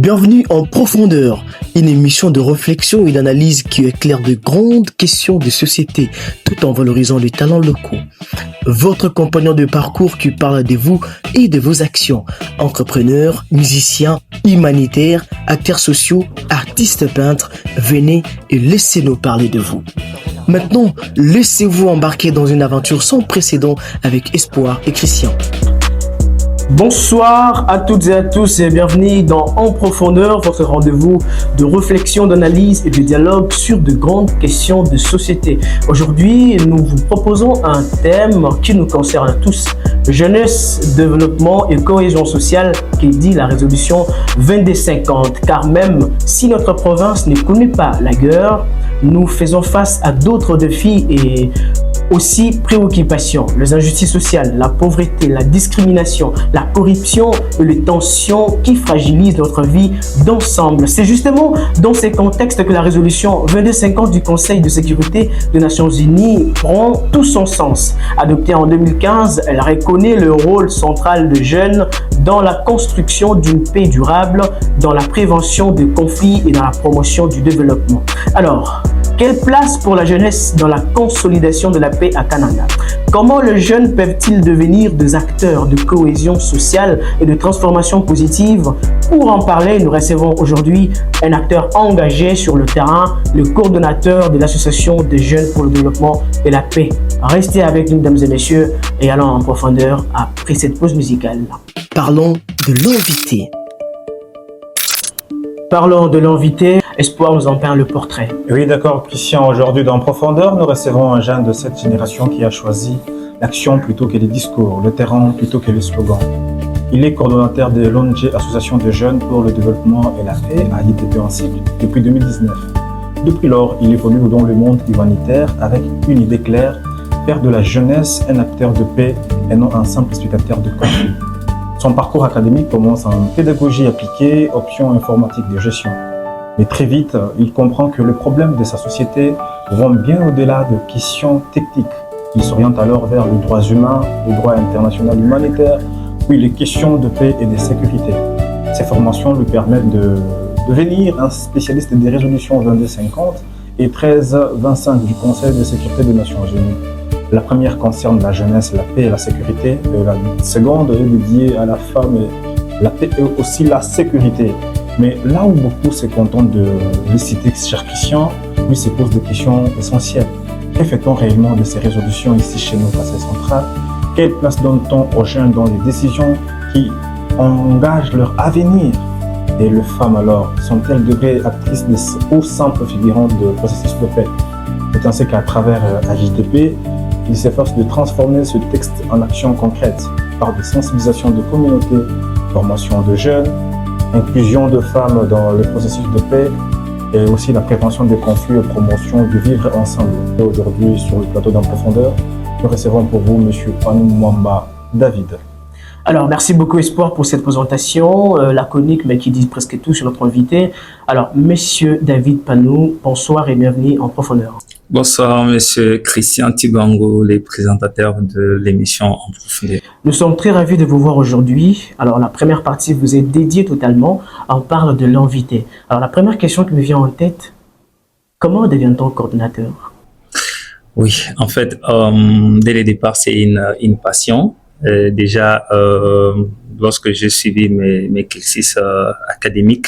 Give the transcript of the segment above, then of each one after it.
Bienvenue en profondeur, une émission de réflexion et d'analyse qui éclaire de grandes questions de société tout en valorisant les talents locaux. Votre compagnon de parcours qui parle de vous et de vos actions. Entrepreneurs, musiciens, humanitaires, acteurs sociaux, artistes peintres, venez et laissez-nous parler de vous. Maintenant, laissez-vous embarquer dans une aventure sans précédent avec Espoir et Christian. Bonsoir à toutes et à tous et bienvenue dans En Profondeur, votre rendez-vous de réflexion, d'analyse et de dialogue sur de grandes questions de société. Aujourd'hui, nous vous proposons un thème qui nous concerne tous, jeunesse, développement et cohésion sociale, qui dit la résolution 2250. Car même si notre province ne connaît pas la guerre, nous faisons face à d'autres défis et aussi préoccupations, les injustices sociales, la pauvreté, la discrimination, la corruption et les tensions qui fragilisent notre vie d'ensemble. C'est justement dans ces contextes que la résolution 2250 du Conseil de sécurité des Nations Unies prend tout son sens. Adoptée en 2015, elle reconnaît le rôle central des jeunes dans la construction d'une paix durable, dans la prévention des conflits et dans la promotion du développement. Alors, quelle place pour la jeunesse dans la consolidation de la paix à Canada? Comment les jeunes peuvent-ils devenir des acteurs de cohésion sociale et de transformation positive? Pour en parler, nous recevons aujourd'hui un acteur engagé sur le terrain, le coordonnateur de l'Association des jeunes pour le développement et la paix. Restez avec nous, mesdames et messieurs, et allons en profondeur après cette pause musicale. Parlons de l'invité. Parlons de l'invité. Espoir nous en peint le portrait. Oui, d'accord, Christian. Aujourd'hui, dans Profondeur, nous recevons un jeune de cette génération qui a choisi l'action plutôt que les discours, le terrain plutôt que les slogans. Il est coordonnateur de l'ONG Association des jeunes pour le développement et la paix à ITP en cycle depuis 2019. Depuis lors, il évolue dans le monde humanitaire avec une idée claire, faire de la jeunesse un acteur de paix et non un simple spectateur de conflit. Son parcours académique commence en pédagogie appliquée, option informatique de gestion. Mais très vite, il comprend que les problèmes de sa société vont bien au-delà de questions techniques. Il s'oriente alors vers les droits humains, le droit international humanitaire, puis les questions de paix et de sécurité. Ces formations lui permettent de devenir un spécialiste des résolutions 2250 et 1325 du Conseil de sécurité des Nations Unies. La première concerne la jeunesse, la paix et la sécurité. Et la seconde est dédiée à la femme et la paix et aussi la sécurité. Mais là où beaucoup se contentent de les citer, cher Christian, lui se pose des questions essentielles. Que fait-on réellement de ces résolutions ici chez nous, Conseil central? Quelle place donne-t-on aux jeunes dans les décisions qui engagent leur avenir? Et les femmes alors, sont-elles de vraies actrices ou simples figurantes de processus de paix? C'est ainsi qu'à travers AJDP, il s'efforce de transformer ce texte en actions concrètes par des sensibilisations de communautés, formation de jeunes, inclusion de femmes dans le processus de paix et aussi la prévention des conflits et promotion du vivre ensemble. Et aujourd'hui, sur le plateau d'En Profondeur, nous recevons pour vous M. Panou Mwamba David. Alors, merci beaucoup Espoir pour cette présentation laconique, mais qui dit presque tout sur notre invité. Alors, Monsieur David Panou, bonsoir et bienvenue en Profondeur. Bonsoir, Monsieur Christian Tibango, les présentateurs de l'émission En Profondeur. Nous sommes très ravis de vous voir aujourd'hui. Alors, la première partie vous est dédiée totalement. On parle de l'invité. Alors, la première question qui me vient en tête, comment devient-on coordonnateur? Oui, en fait, dès le départ, c'est une passion. Déjà, lorsque j'ai suivi mes cursus académiques,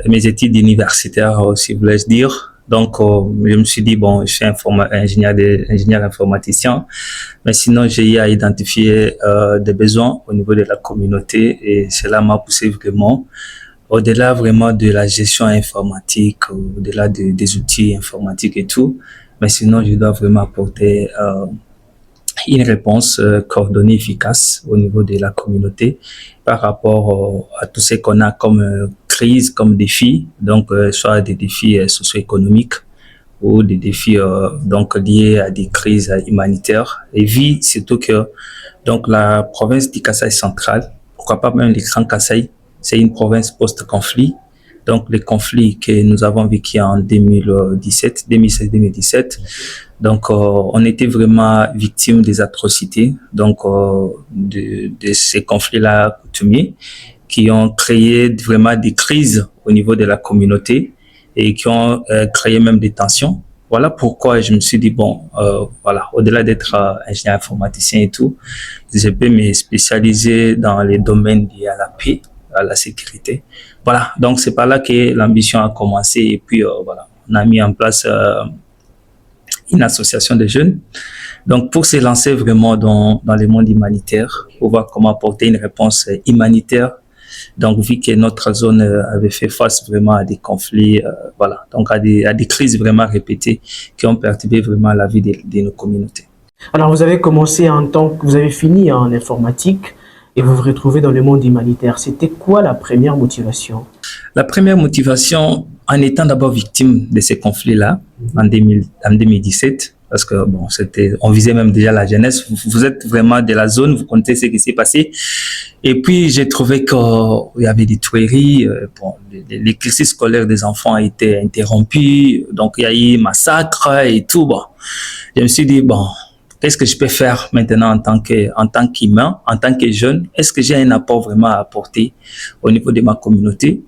mes études universitaires, si vous voulez dire. Donc, je me suis dit, bon, je suis ingénieur informaticien, mais sinon, j'ai eu à identifier des besoins au niveau de la communauté et cela m'a poussé vraiment, au-delà vraiment de la gestion informatique, au-delà des outils informatiques et tout, mais sinon, je dois vraiment apporter une réponse coordonnée, efficace au niveau de la communauté par rapport à tout ce qu'on a comme crise, comme défis, donc soit des défis socio-économiques ou des défis donc liés à des crises humanitaires. Et vu surtout que donc la province du Kasaï central, pourquoi pas même les Grands Kasaï, c'est une province post-conflit. Donc les conflits que nous avons vécu en 2016-2017, donc on était vraiment victimes des atrocités, donc de ces conflits-là coutumiers. qui ont créé vraiment des crises au niveau de la communauté et qui ont créé même des tensions. Voilà pourquoi je me suis dit, bon, voilà, au-delà d'être ingénieur informaticien et tout, je peux me spécialiser dans les domaines liés à la paix, à la sécurité. Voilà, donc c'est par là que l'ambition a commencé et puis voilà, on a mis en place une association de jeunes. Donc pour se lancer vraiment dans le monde humanitaire, pour voir comment apporter une réponse humanitaire. Donc, vu que notre zone avait fait face vraiment à des conflits, voilà, donc à des crises vraiment répétées qui ont perturbé vraiment la vie de nos communautés. Alors, vous avez commencé en tant que vous avez fini en informatique et vous vous retrouvez dans le monde humanitaire. C'était quoi la première motivation? La première motivation, en étant d'abord victime de ces conflits-là, en 2017, parce que bon, on visait même déjà la jeunesse. Vous êtes vraiment de la zone, vous connaissez ce qui s'est passé. Et puis j'ai trouvé qu'il y avait des tueries. Bon, l'exercice scolaire des enfants a été interrompu, donc il y a eu massacre et tout. Bon, je me suis dit bon, qu'est-ce que je peux faire maintenant en tant qu'humain, en tant que jeune? Est-ce que j'ai un apport vraiment à apporter au niveau de ma communauté?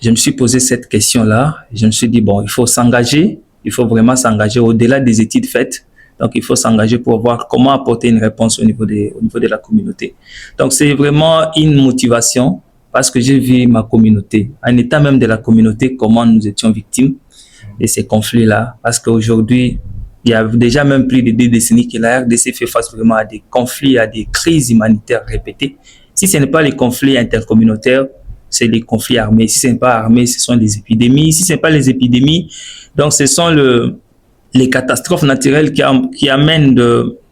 Je me suis posé cette question-là. Je me suis dit bon, il faut s'engager. Il faut vraiment s'engager au-delà des études faites. Donc, il faut s'engager pour voir comment apporter une réponse au niveau de la communauté. Donc, c'est vraiment une motivation parce que j'ai vu ma communauté, en état même de la communauté, comment nous étions victimes de ces conflits-là. Parce qu'aujourd'hui, il y a déjà même plus de 2 décennies que la RDC fait face vraiment à des conflits, à des crises humanitaires répétées. Si ce n'est pas les conflits intercommunautaires, c'est les conflits armés. Si ce n'est pas armé, ce sont les épidémies. Si ce n'est pas les épidémies, donc ce sont les catastrophes naturelles qui amènent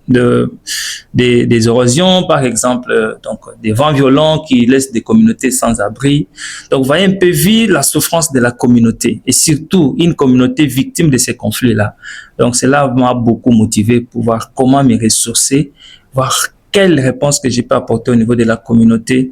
des érosions, par exemple, donc des vents violents qui laissent des communautés sans abri. Donc, vous voyez un peu vivre la souffrance de la communauté et surtout une communauté victime de ces conflits-là. Donc, cela m'a beaucoup motivé pour voir comment me ressourcer, voir quelle réponse que je peux apporter au niveau de la communauté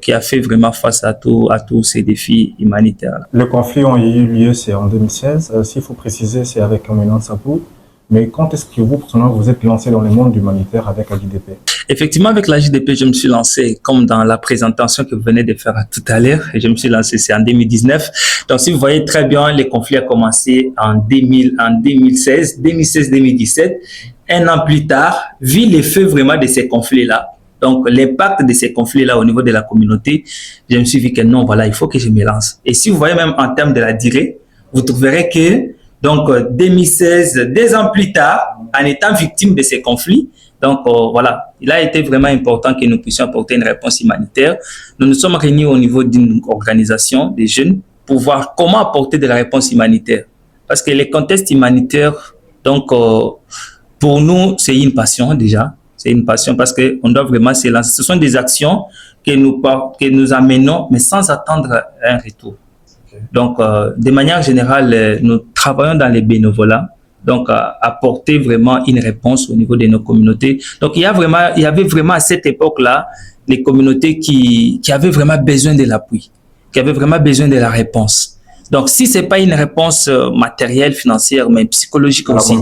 qui a fait vraiment face à tous ces défis humanitaires. Le conflit a eu lieu, c'est en 2016. S'il faut préciser, c'est avec Aminan Sapou. Mais quand est-ce que vous, personnellement, vous êtes lancé dans le monde humanitaire avec AJDP? Effectivement, avec l'AJDP, je me suis lancé comme dans la présentation que vous venez de faire tout à l'heure. Je me suis lancé, c'est en 2019. Donc, si vous voyez très bien, les conflits ont commencé en 2016, 2017. Un an plus tard, vu l'effet vraiment de ces conflits-là, donc l'impact de ces conflits-là au niveau de la communauté, je me suis dit que non, voilà, il faut que je me lance. Et si vous voyez même en termes de la durée, vous trouverez que donc 2016, 2 ans plus tard, en étant victime de ces conflits, donc voilà, il a été vraiment important que nous puissions apporter une réponse humanitaire. Nous nous sommes réunis au niveau d'une organisation des jeunes pour voir comment apporter de la réponse humanitaire. Parce que les contextes humanitaires, donc pour nous, c'est une passion déjà. C'est une passion parce qu'on doit vraiment se lancer. Ce sont des actions que nous amenons, mais sans attendre un retour. Okay. Donc, de manière générale, nous travaillons dans les bénévolats, donc apporter vraiment une réponse au niveau de nos communautés. Donc, il y avait vraiment à cette époque-là, les communautés qui avaient vraiment besoin de l'appui, qui avaient vraiment besoin de la réponse. Donc, si c'est pas une réponse matérielle, financière, mais psychologique aussi,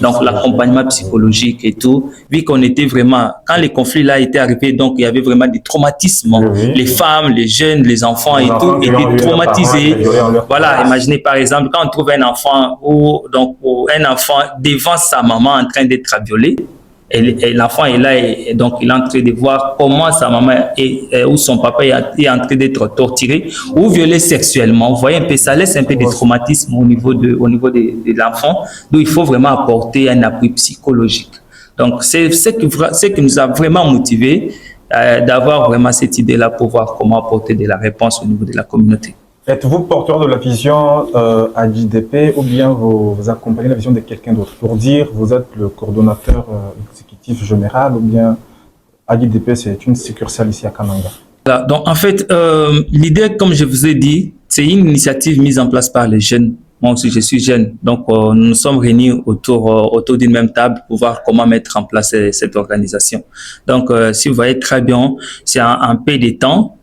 donc l'accompagnement psychologique et tout, vu qu'on était vraiment, quand les conflits là étaient arrivés, donc il y avait vraiment des traumatismes. Oui. Les femmes, les jeunes, les enfants et tout étaient traumatisés. Voilà, imaginez par exemple, quand on trouve un enfant ou un enfant devant sa maman en train d'être violé, et l'enfant est là et donc il est en train de voir comment sa maman ou son papa est en train d'être torturé ou violé sexuellement. Vous voyez un peu, ça laisse un peu de traumatisme au niveau de l'enfant. Donc il faut vraiment apporter un appui psychologique. Donc c'est ce qui nous a vraiment motivés d'avoir vraiment cette idée-là pour voir comment apporter de la réponse au niveau de la communauté. Êtes-vous porteur de la vision AJDP ou bien vous accompagnez la vision de quelqu'un d'autre? Pour dire, vous êtes le coordonnateur exécutif général ou bien AJDP, c'est une succursale ici à Kananga? Voilà, donc en fait, l'idée, comme je vous ai dit, c'est une initiative mise en place par les jeunes. Moi aussi, je suis jeune. Donc, nous nous sommes réunis autour d'une même table pour voir comment mettre en place cette organisation. Donc, si vous voyez très bien, c'est un peu de temps.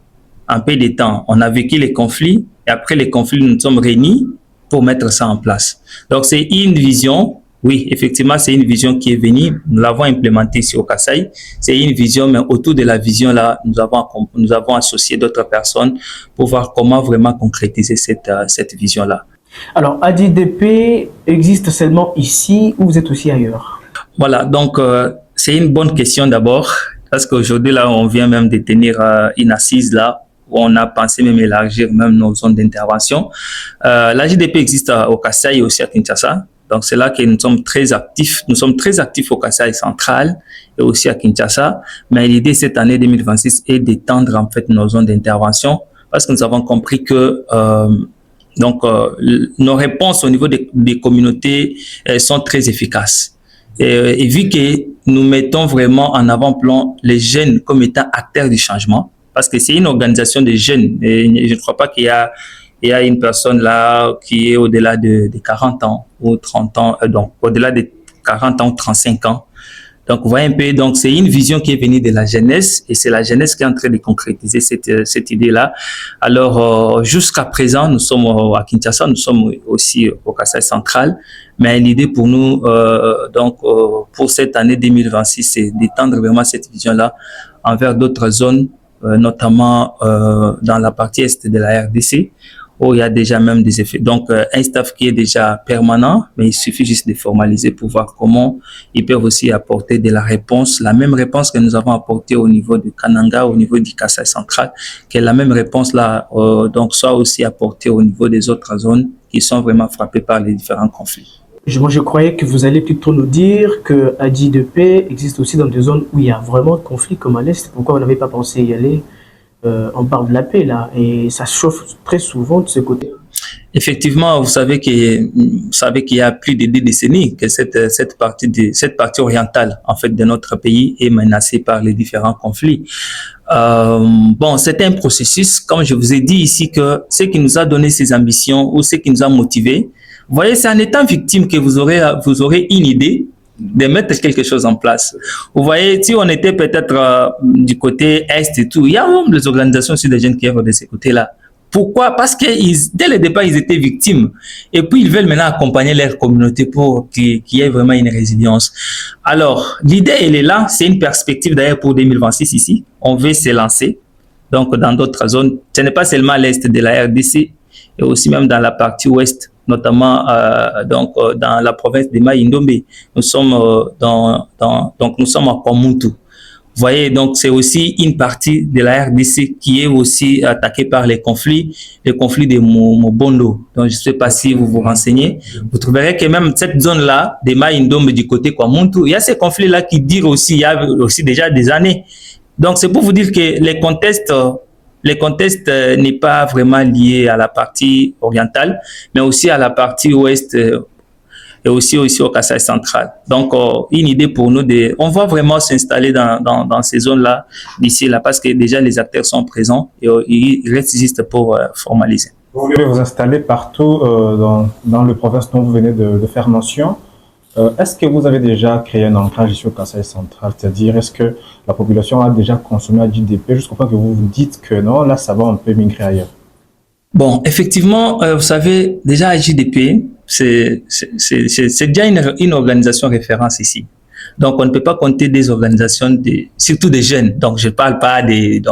On a vécu les conflits et après les conflits, nous nous sommes réunis pour mettre ça en place. Donc, c'est une vision Oui, effectivement, c'est une vision qui est venue. Nous l'avons implémentée ici au Kasaï. C'est une vision, mais autour de la vision là, nous avons associé d'autres personnes pour voir comment vraiment concrétiser cette vision là. Alors, ADDP existe seulement ici ou vous êtes aussi ailleurs? Voilà, donc c'est une bonne question d'abord, parce qu'aujourd'hui là, on vient même de tenir une assise là, où on a pensé même élargir même nos zones d'intervention. L'AJDP existe au Kasaï et aussi à Kinshasa. Donc, c'est là que nous sommes très actifs. Nous sommes très actifs au Kasaï central et aussi à Kinshasa. Mais l'idée cette année 2026 est d'étendre en fait nos zones d'intervention parce que nous avons compris que nos réponses au niveau des communautés sont très efficaces. Et vu que nous mettons vraiment en avant-plan les jeunes comme étant acteurs du changement, parce que c'est une organisation de jeunes. Et je ne crois pas qu'il y a une personne là qui est au-delà de 40 ans ou 30 ans, donc au-delà de 40 ans ou 35 ans. Donc, vous voyez un peu, donc c'est une vision qui est venue de la jeunesse et c'est la jeunesse qui est en train de concrétiser cette idée-là. Alors, jusqu'à présent, nous sommes à Kinshasa, nous sommes aussi au Kasaï central, mais l'idée pour nous, pour cette année 2026, c'est d'étendre vraiment cette vision-là envers d'autres zones, notamment dans la partie est de la RDC, où il y a déjà même des effets. Donc, un staff qui est déjà permanent, mais il suffit juste de formaliser pour voir comment ils peuvent aussi apporter de la réponse, la même réponse que nous avons apportée au niveau du Kananga, au niveau du Kasaï central, que la même réponse là, donc soit aussi apportée au niveau des autres zones qui sont vraiment frappées par les différents conflits. Moi, je croyais que vous allez plutôt nous dire que ADDP existe aussi dans des zones où il y a vraiment de conflits comme à l'Est. Pourquoi vous n'avez pas pensé y aller? On parle de la paix là et ça chauffe très souvent de ce côté. Effectivement, vous savez qu'il y a plus de 2 décennies que cette partie orientale en fait de notre pays est menacée par les différents conflits. C'est un processus, comme je vous ai dit ici, que ce qui nous a donné ces ambitions ou ce qui nous a motivés. Vous voyez, c'est en étant victime que vous aurez une idée de mettre quelque chose en place. Vous voyez, si on était peut-être du côté Est et tout, il y a même des organisations aussi des jeunes qui œuvrent de ce côté-là. Pourquoi? Parce que dès le départ, ils étaient victimes. Et puis, ils veulent maintenant accompagner leur communauté pour qu'il y ait vraiment une résilience. Alors, l'idée, elle est là. C'est une perspective d'ailleurs pour 2026 ici. On veut se lancer. Donc, dans d'autres zones. Ce n'est pas seulement à l'Est de la RDC, et aussi même dans la partie Ouest, notamment dans la province de Mai-Ndombe. Nous sommes nous sommes à Kwamuntu. Vous voyez, donc c'est aussi une partie de la RDC qui est aussi attaquée par les conflits de Mobondo. Donc je ne sais pas si vous vous renseignez, vous trouverez que même cette zone-là, de Mai-Ndombe du côté Kwamuntu, il y a ces conflits-là qui durent aussi, il y a aussi déjà des années. Donc c'est pour vous dire que les contextes n'est pas vraiment lié à la partie orientale, mais aussi à la partie ouest et aussi au Kasaï central. Donc, une idée pour nous, on va vraiment s'installer dans ces zones-là, d'ici là, parce que déjà les acteurs sont présents et il reste juste pour formaliser. Vous voulez vous installer partout dans le province dont vous venez de faire mention. Est-ce que vous avez déjà créé un ancrage ici au Kasaï central? C'est-à-dire, est-ce que la population a déjà consommé AJDP jusqu'au point que vous vous dites que non, là, ça va, on peut migrer ailleurs? Bon, effectivement, vous savez, déjà AJDP, c'est déjà une organisation référence ici. Donc, on ne peut pas compter des organisations, surtout des jeunes. Donc, je ne parle pas des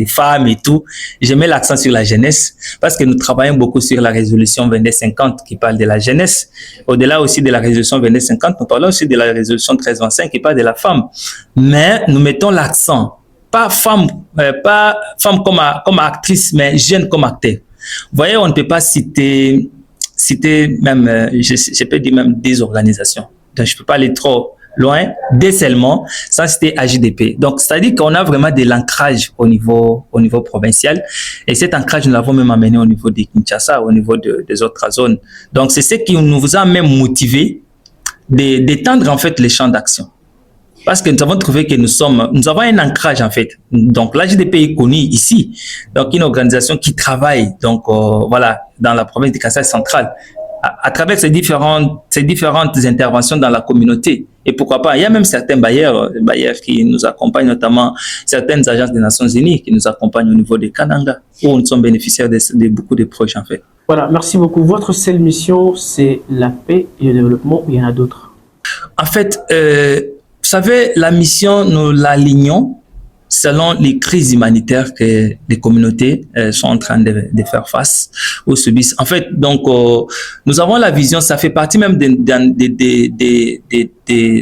femmes et tout. Je mets l'accent sur la jeunesse parce que nous travaillons beaucoup sur la résolution 2250 qui parle de la jeunesse. Au-delà aussi de la résolution 2250, nous parlons aussi de la résolution 1325 qui parle de la femme. Mais nous mettons l'accent, pas femme comme actrice, mais jeune comme acteur. Vous voyez, on ne peut pas citer même, je peux dire même des organisations. Donc, je ne peux pas aller trop loin, seulement, sans citer AJDP. Donc, c'est-à-dire qu'on a vraiment de l'ancrage au niveau provincial. Et cet ancrage, nous l'avons même amené au niveau de Kinshasa, au niveau des autres zones. Donc, c'est ce qui nous a même motivé d'étendre en fait les champs d'action. Parce que nous avons trouvé que nous avons un ancrage en fait. Donc l'AJDP est connu ici. Donc une organisation qui travaille dans la province du Kasaï central à travers ces différentes interventions dans la communauté. Et pourquoi pas, il y a même certains bailleurs qui nous accompagnent, notamment certaines agences des Nations Unies qui nous accompagnent au niveau des Kananga, où nous sommes bénéficiaires de beaucoup de projets en fait. Voilà, merci beaucoup. Votre seule mission, c'est la paix et le développement, ou il y en a d'autres? En fait, vous savez, la mission, nous l'alignons selon les crises humanitaires que les communautés sont en train de faire face ou subissent. En fait, donc, nous avons la vision, ça fait partie même des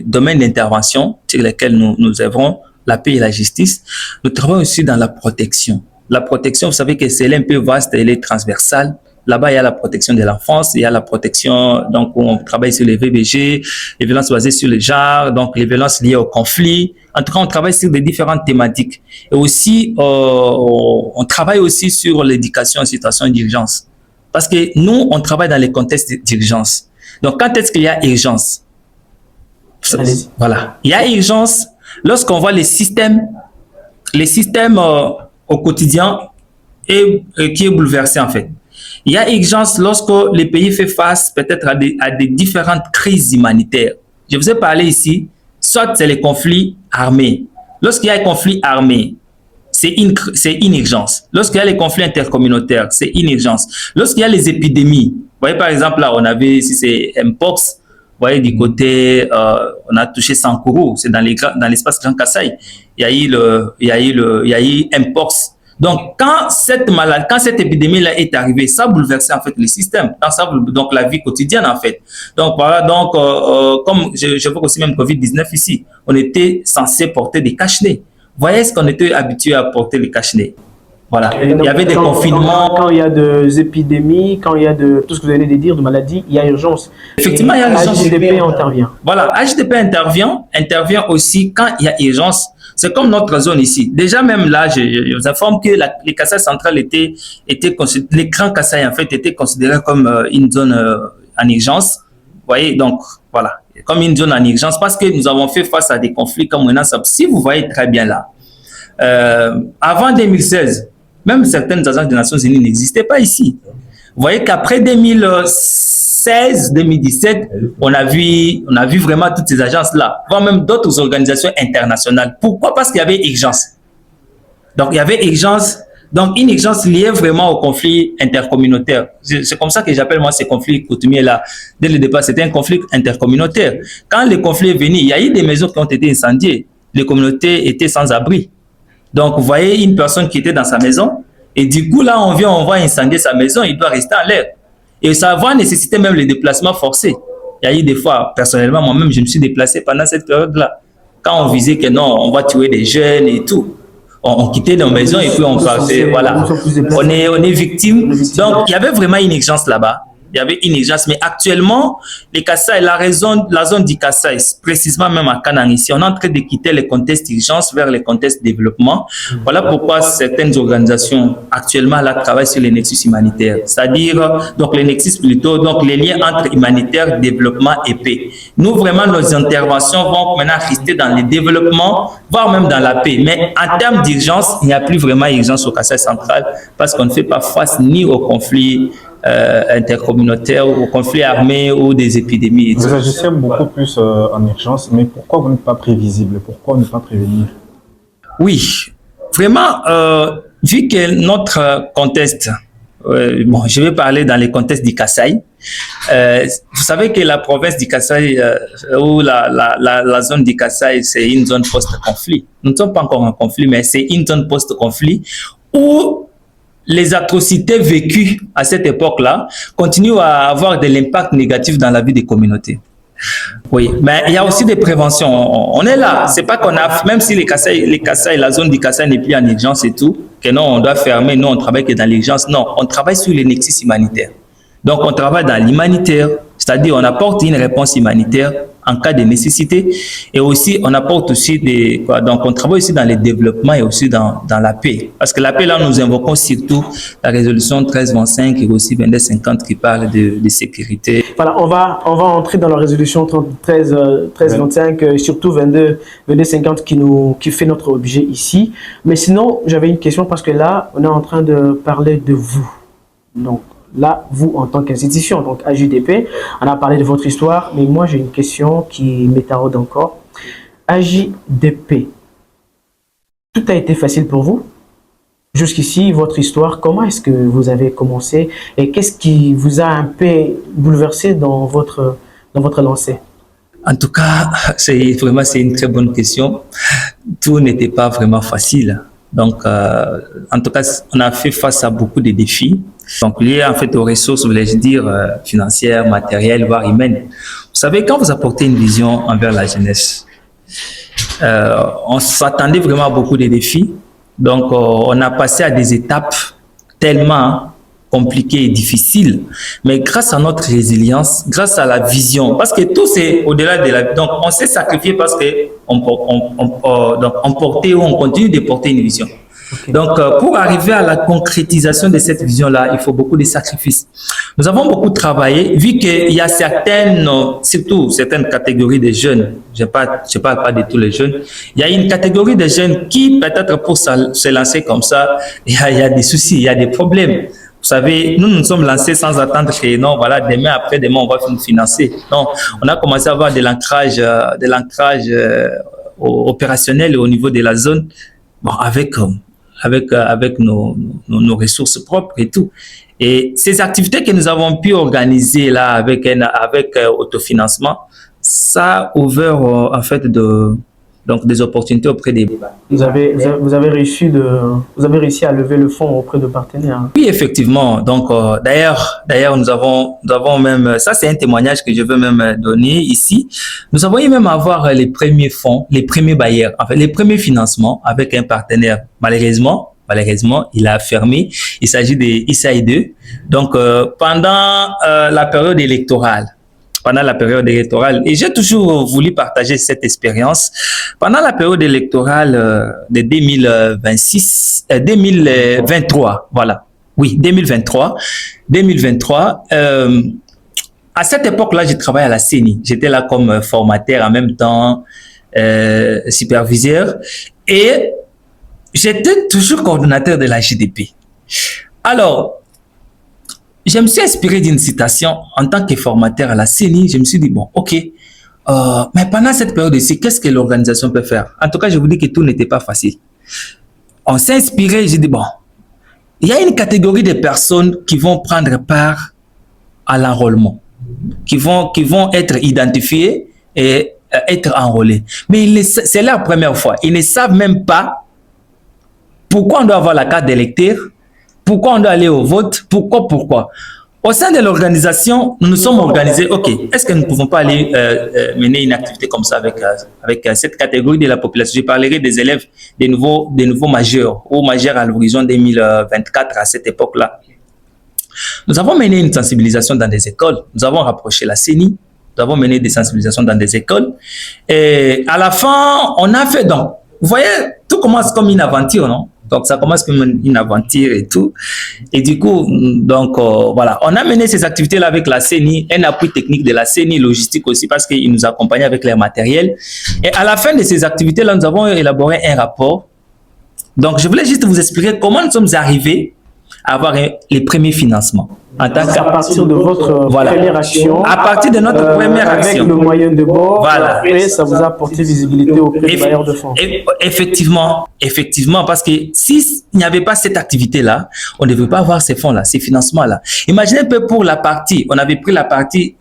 domaines d'intervention sur lesquels nous œuvrons, la paix et la justice. Nous travaillons aussi dans la protection. La protection, vous savez que c'est un peu vaste, elle est transversale. Là-bas, il y a la protection de l'enfance, il y a la protection, donc on travaille sur les VBG, les violences basées sur le genre, donc les violences liées au conflit. En tout cas, on travaille sur des différentes thématiques. Et aussi, on travaille aussi sur l'éducation en situation d'urgence. Parce que nous, on travaille dans les contextes d'urgence. Donc, quand est-ce qu'il y a urgence? Voilà. Il y a urgence lorsqu'on voit les systèmes au quotidien qui est bouleversé en fait. Il y a urgence lorsque le pays fait face peut-être à des différentes crises humanitaires. Je vous ai parlé ici, soit c'est les conflits armés. Lorsqu'il y a un conflit armé, c'est une urgence. Lorsqu'il y a les conflits intercommunautaires, c'est une urgence. Lorsqu'il y a les épidémies, vous voyez par exemple là, on avait, si c'est Mpox, vous voyez du côté, on a touché Sankourou, c'est dans l'espace Grand Kasaï. Il y a eu Mpox. Donc, quand cette épidémie-là est arrivée, ça a bouleversé en fait le système, donc la vie quotidienne en fait. Donc, voilà, donc, comme je vois aussi même Covid-19 ici, on était censé porter des cache-nez. Vous voyez ce qu'on était habitué à porter les cache-nez. Voilà, il y avait des confinements. Quand il y a des épidémies, quand il y a de tout ce que vous venez de dire, de maladies, il y a urgence. Effectivement, il y a urgence. HDP intervient. Voilà, HDP intervient aussi quand il y a urgence. C'est comme notre zone ici. Déjà, même là, je vous informe que les Kasaï centrales les grands Kasaï, en fait, étaient considérés comme une zone en urgence. Vous voyez, donc, voilà, comme une zone en urgence parce que nous avons fait face à des conflits comme maintenant. Si vous voyez très bien là, avant 2016, même certaines agences des Nations Unies n'existaient pas ici. Vous voyez qu'après 2016, 2017, on a vu vraiment toutes ces agences-là, voire même d'autres organisations internationales. Pourquoi? Parce qu'il y avait urgence. Donc, il y avait urgence, donc une urgence liée vraiment au conflit intercommunautaire. C'est comme ça que j'appelle moi ces conflits coutumiers-là. Dès le départ, c'était un conflit intercommunautaire. Quand le conflit est venu, il y a eu des maisons qui ont été incendiées. Les communautés étaient sans abri. Donc, vous voyez une personne qui était dans sa maison, et du coup, là, on va incendier sa maison, il doit rester en l'air. Et ça va nécessiter même le déplacement forcé. Il y a eu des fois, personnellement, moi-même, je me suis déplacé pendant cette période-là. Quand on visait que non, on va tuer des jeunes et tout. On quittait nos maisons et puis on partait, voilà. On est victime. Donc, il y avait vraiment une urgence là-bas. Il y avait une urgence, mais actuellement, les Kasaï, la zone du Kasaï, précisément même à Kanang ici, on est en train de quitter les contextes d'urgence vers les contextes de développement. Voilà pourquoi certaines organisations actuellement là travaillent sur les nexus humanitaires, c'est-à-dire donc les nexus plutôt, donc les liens entre humanitaire, développement et paix. Nous vraiment nos interventions vont maintenant rester dans le développement, voire même dans la paix. Mais en termes d'urgence, il n'y a plus vraiment urgence au Kasaï central parce qu'on ne fait pas face ni au conflit intercommunautaire, au conflit armé ou des épidémies. Vous agissez beaucoup plus en urgence, mais pourquoi vous n'êtes pas prévisible? Pourquoi ne pas prévenir? Oui, vraiment, vu que notre contexte, bon, je vais parler dans les contextes du Kasaï. Vous savez que la province du Kasaï ou la zone du Kasaï, c'est une zone post-conflit. Nous ne sommes pas encore en conflit, mais c'est une zone post-conflit où les atrocités vécues à cette époque-là continuent à avoir de l'impact négatif dans la vie des communautés. Oui, mais il y a aussi des préventions. On est là. C'est pas qu'on a, même si les Kasaï, la zone du Kasaï n'est plus en urgence et tout, que non, on doit fermer, non, on travaille que dans l'urgence. Non, on travaille sur les nexus humanitaires. Donc, on travaille dans l'humanitaire, c'est-à-dire on apporte une réponse humanitaire en cas de nécessité et aussi on apporte aussi donc on travaille aussi dans le développement et aussi dans la paix. Parce que la paix, là, nous invoquons surtout la résolution 1325 et aussi 2250 qui parle de sécurité. Voilà, on va entrer dans la résolution 1325, surtout 2250 qui fait notre objet ici. Mais sinon, j'avais une question parce que là, on est en train de parler de vous. Donc, là, vous, en tant qu'institution, donc AJDP, on a parlé de votre histoire, mais moi, j'ai une question qui m'étaraude encore. AJDP, tout a été facile pour vous? Jusqu'ici, votre histoire, comment est-ce que vous avez commencé et qu'est-ce qui vous a un peu bouleversé dans votre lancée? En tout cas, c'est une très bonne question. Tout n'était pas vraiment facile. Donc, en tout cas, on a fait face à beaucoup de défis. Donc, liés en fait aux ressources, voulais-je dire, financières, matérielles, voire humaines. Vous savez, quand vous apportez une vision envers la jeunesse, on s'attendait vraiment à beaucoup de défis. Donc, on a passé à des étapes tellement compliquées et difficiles, mais grâce à notre résilience, grâce à la vision, parce que tout c'est au-delà de la... Donc, on s'est sacrifié parce qu'on portait ou on continue de porter une vision. Okay. Donc, pour arriver à la concrétisation de cette vision-là, il faut beaucoup de sacrifices. Nous avons beaucoup travaillé, vu qu'il y a surtout certaines catégories de jeunes, je parle pas de tous les jeunes, il y a une catégorie de jeunes qui, peut-être pour se lancer comme ça, il y a des soucis, il y a des problèmes. Vous savez, nous nous sommes lancés sans attendre que non, voilà, demain, après-demain, on va nous financer. Non, on a commencé à avoir de l'ancrage opérationnel au niveau de la zone, bon, avec nos ressources propres et tout. Et ces activités que nous avons pu organiser là avec autofinancement, ça a ouvert en fait donc des opportunités auprès des... Vous avez réussi à lever le fonds auprès de partenaires. Oui, effectivement. Donc d'ailleurs nous avons même, ça c'est un témoignage que je veux même donner ici. Nous avons eu même à avoir les premiers fonds, les premiers bailleurs, en fait les premiers financements avec un partenaire. Malheureusement, il a fermé. Il s'agit de ISAID. Donc pendant la période électorale, et j'ai toujours voulu partager cette expérience. Pendant la période électorale de 2023, voilà. Oui, 2023. À cette époque-là, je travaillais à la CENI. J'étais là comme formateur, en même temps superviseur. Et j'étais toujours coordonnateur de la JDP. Alors, je me suis inspiré d'une citation en tant que formateur à la CENI. Je me suis dit, bon, ok, mais pendant cette période-ci, qu'est-ce que l'organisation peut faire? En tout cas, je vous dis que tout n'était pas facile. On s'est inspiré, j'ai dit, bon, il y a une catégorie de personnes qui vont prendre part à l'enrôlement, qui vont être identifiées et être enrôlées. Mais c'est la première fois. Ils ne savent même pas pourquoi on doit avoir la carte d'électeur, pourquoi on doit aller au vote, pourquoi. Au sein de l'organisation, nous nous sommes organisés, ok, est-ce que nous ne pouvons pas aller mener une activité comme ça avec cette catégorie de la population? Je parlerai des élèves, des nouveaux majeurs ou majeurs à l'horizon 2024 à cette époque-là. Nous avons mené une sensibilisation dans des écoles, nous avons rapproché la CENI, nous avons mené des sensibilisations dans des écoles et à la fin, on a fait donc, vous voyez, tout commence comme une aventure, non? Donc, ça commence comme une aventure et tout. Et du coup, donc, voilà, on a mené ces activités-là avec la CENI, un appui technique de la CENI, logistique aussi, parce qu'ils nous accompagnaient avec leur matériel. Et à la fin de ces activités-là, nous avons élaboré un rapport. Donc, je voulais juste vous expliquer comment nous sommes arrivés à avoir les premiers financements. À partir de votre première action. À partir de notre première action. Avec le moyen de bord, voilà. Après, ça vous a apporté visibilité auprès des bailleurs de fonds. Effectivement, parce que s'il n'y avait pas cette activité-là, on ne devait pas avoir ces fonds-là, ces financements-là. Imaginez un peu pour la partie, on avait pris la partie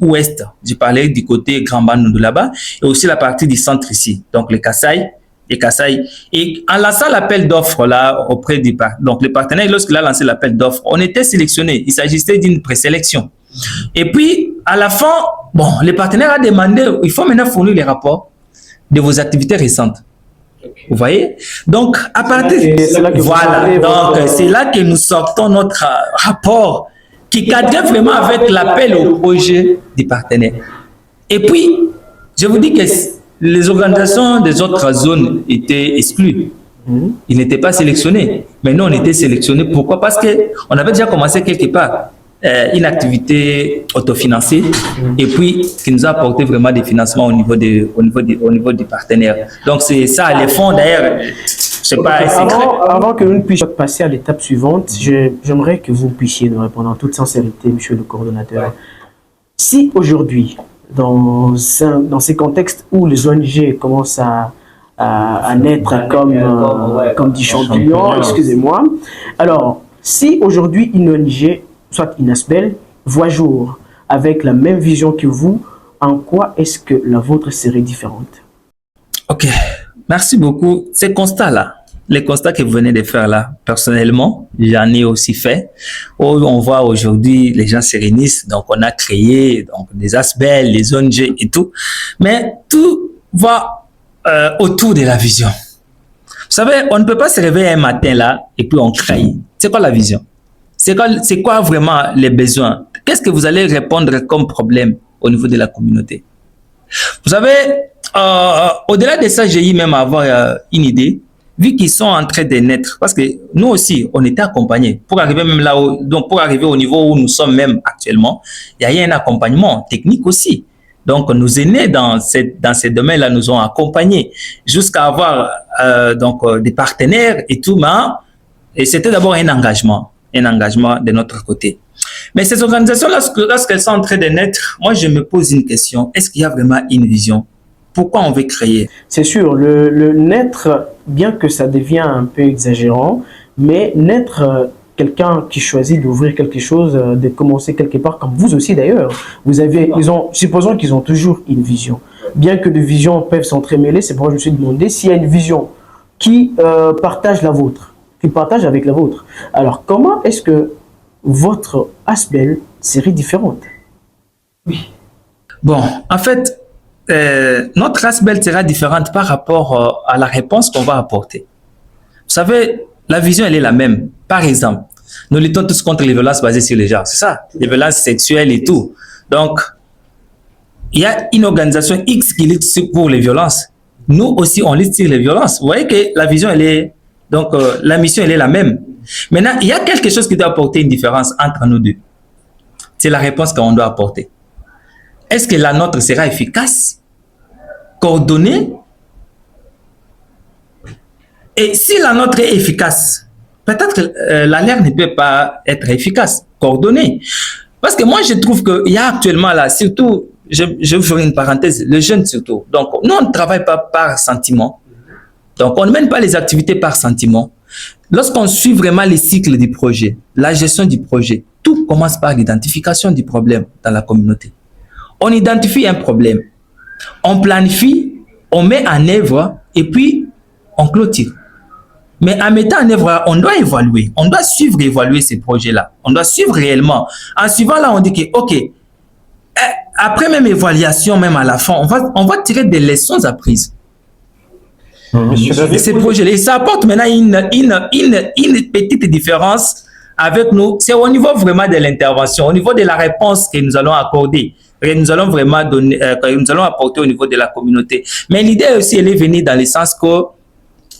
ouest, je parlais du côté Grand Bandundu là-bas, et aussi la partie du centre ici, donc le Kasaï. Et en lançant l'appel d'offres là auprès du donc le partenaire, lorsqu'il a lancé l'appel d'offres, on était sélectionné. Il s'agissait d'une présélection. Et puis à la fin, bon, le partenaire a demandé, il faut maintenant fournir les rapports de vos activités récentes. Vous voyez? Donc à partir c'est là que nous sortons notre rapport qui cadrait vraiment avec l'appel au projet du partenaire. Et puis je vous dis que les organisations des autres zones étaient exclues. Ils n'étaient pas sélectionnés. Mais nous, on était sélectionnés. Pourquoi? Parce qu'on avait déjà commencé quelque part une activité autofinancée et puis qui nous a apporté vraiment des financements au niveau du partenaire. Donc, c'est ça, les fonds d'ailleurs. c'est pas un secret. Avant que nous ne puissions passer à l'étape suivante, j'aimerais que vous puissiez nous répondre en toute sincérité, monsieur le coordonnateur. Ouais. Si aujourd'hui, dans ces contextes où les ONG commencent à naître comme des champignons, excusez-moi, alors, si aujourd'hui une ONG, soit Inasbel, voit jour avec la même vision que vous, en quoi est-ce que la vôtre serait différente? Ok, merci beaucoup. Ces constats-là, les constats que vous venez de faire là, personnellement, j'en ai aussi fait. On voit aujourd'hui, les gens se réunissent, donc on a créé donc, des Asbel, les ONG et tout. Mais tout va autour de la vision. Vous savez, on ne peut pas se réveiller un matin là et puis on crée. C'est quoi la vision? C'est quoi vraiment les besoins? Qu'est-ce que vous allez répondre comme problème au niveau de la communauté? Vous savez, au-delà de ça, j'ai eu même avoir une idée, vu qu'ils sont en train de naître, parce que nous aussi, on était accompagnés. Pour arriver même là, donc pour arriver au niveau où nous sommes même actuellement, il y a eu un accompagnement technique aussi. Donc, nos aînés dans ces domaines-là nous ont accompagnés jusqu'à avoir des partenaires et tout, et c'était d'abord un engagement de notre côté. Mais ces organisations, lorsqu'elles sont en train de naître, moi, je me pose une question. Est-ce qu'il y a vraiment une vision? Pourquoi on veut créer? C'est sûr, le naître, bien que ça devient un peu exagérant, mais naître, quelqu'un qui choisit d'ouvrir quelque chose, de commencer quelque part, comme vous aussi d'ailleurs, supposons qu'ils ont toujours une vision. Bien que des visions peuvent s'entremêler, c'est pourquoi je me suis demandé s'il y a une vision qui partage la vôtre, qui partage avec la vôtre. Alors, comment est-ce que votre Asbel serait différente? Oui. Bon, en fait, notre Asbel sera différente par rapport à la réponse qu'on va apporter. Vous savez, la vision, elle est la même. Par exemple, nous luttons tous contre les violences basées sur les genres. C'est ça, les violences sexuelles et tout. Donc, il y a une organisation X qui lutte pour les violences. Nous aussi, on lutte sur les violences. Vous voyez que la vision, elle est... Donc, la mission, elle est la même. Maintenant, il y a quelque chose qui doit apporter une différence entre nous deux. C'est la réponse qu'on doit apporter. Est-ce que la nôtre sera efficace, coordonnée? Et si la nôtre est efficace, peut-être que la leur ne peut pas être efficace, coordonnée. Parce que moi, je trouve qu'il y a actuellement là, surtout, je vais faire une parenthèse, les jeunes surtout. Donc, nous, on ne travaille pas par sentiment. Donc, on ne mène pas les activités par sentiment. Lorsqu'on suit vraiment les cycles du projet, la gestion du projet, tout commence par l'identification du problème dans la communauté. On identifie un problème, on planifie, on met en œuvre et puis on clôture. Mais en mettant en œuvre, on doit évaluer, on doit suivre et évaluer ces projets-là. On doit suivre réellement. En suivant là, on dit que, OK, après même évaluation, même à la fin, on va tirer des leçons apprises. Ces projets-là, et ça apporte maintenant une petite différence avec nous. C'est au niveau vraiment de l'intervention, au niveau de la réponse que nous allons accorder, que nous allons vraiment donner, que nous allons apporter au niveau de la communauté. Mais l'idée aussi, elle est venue dans le sens que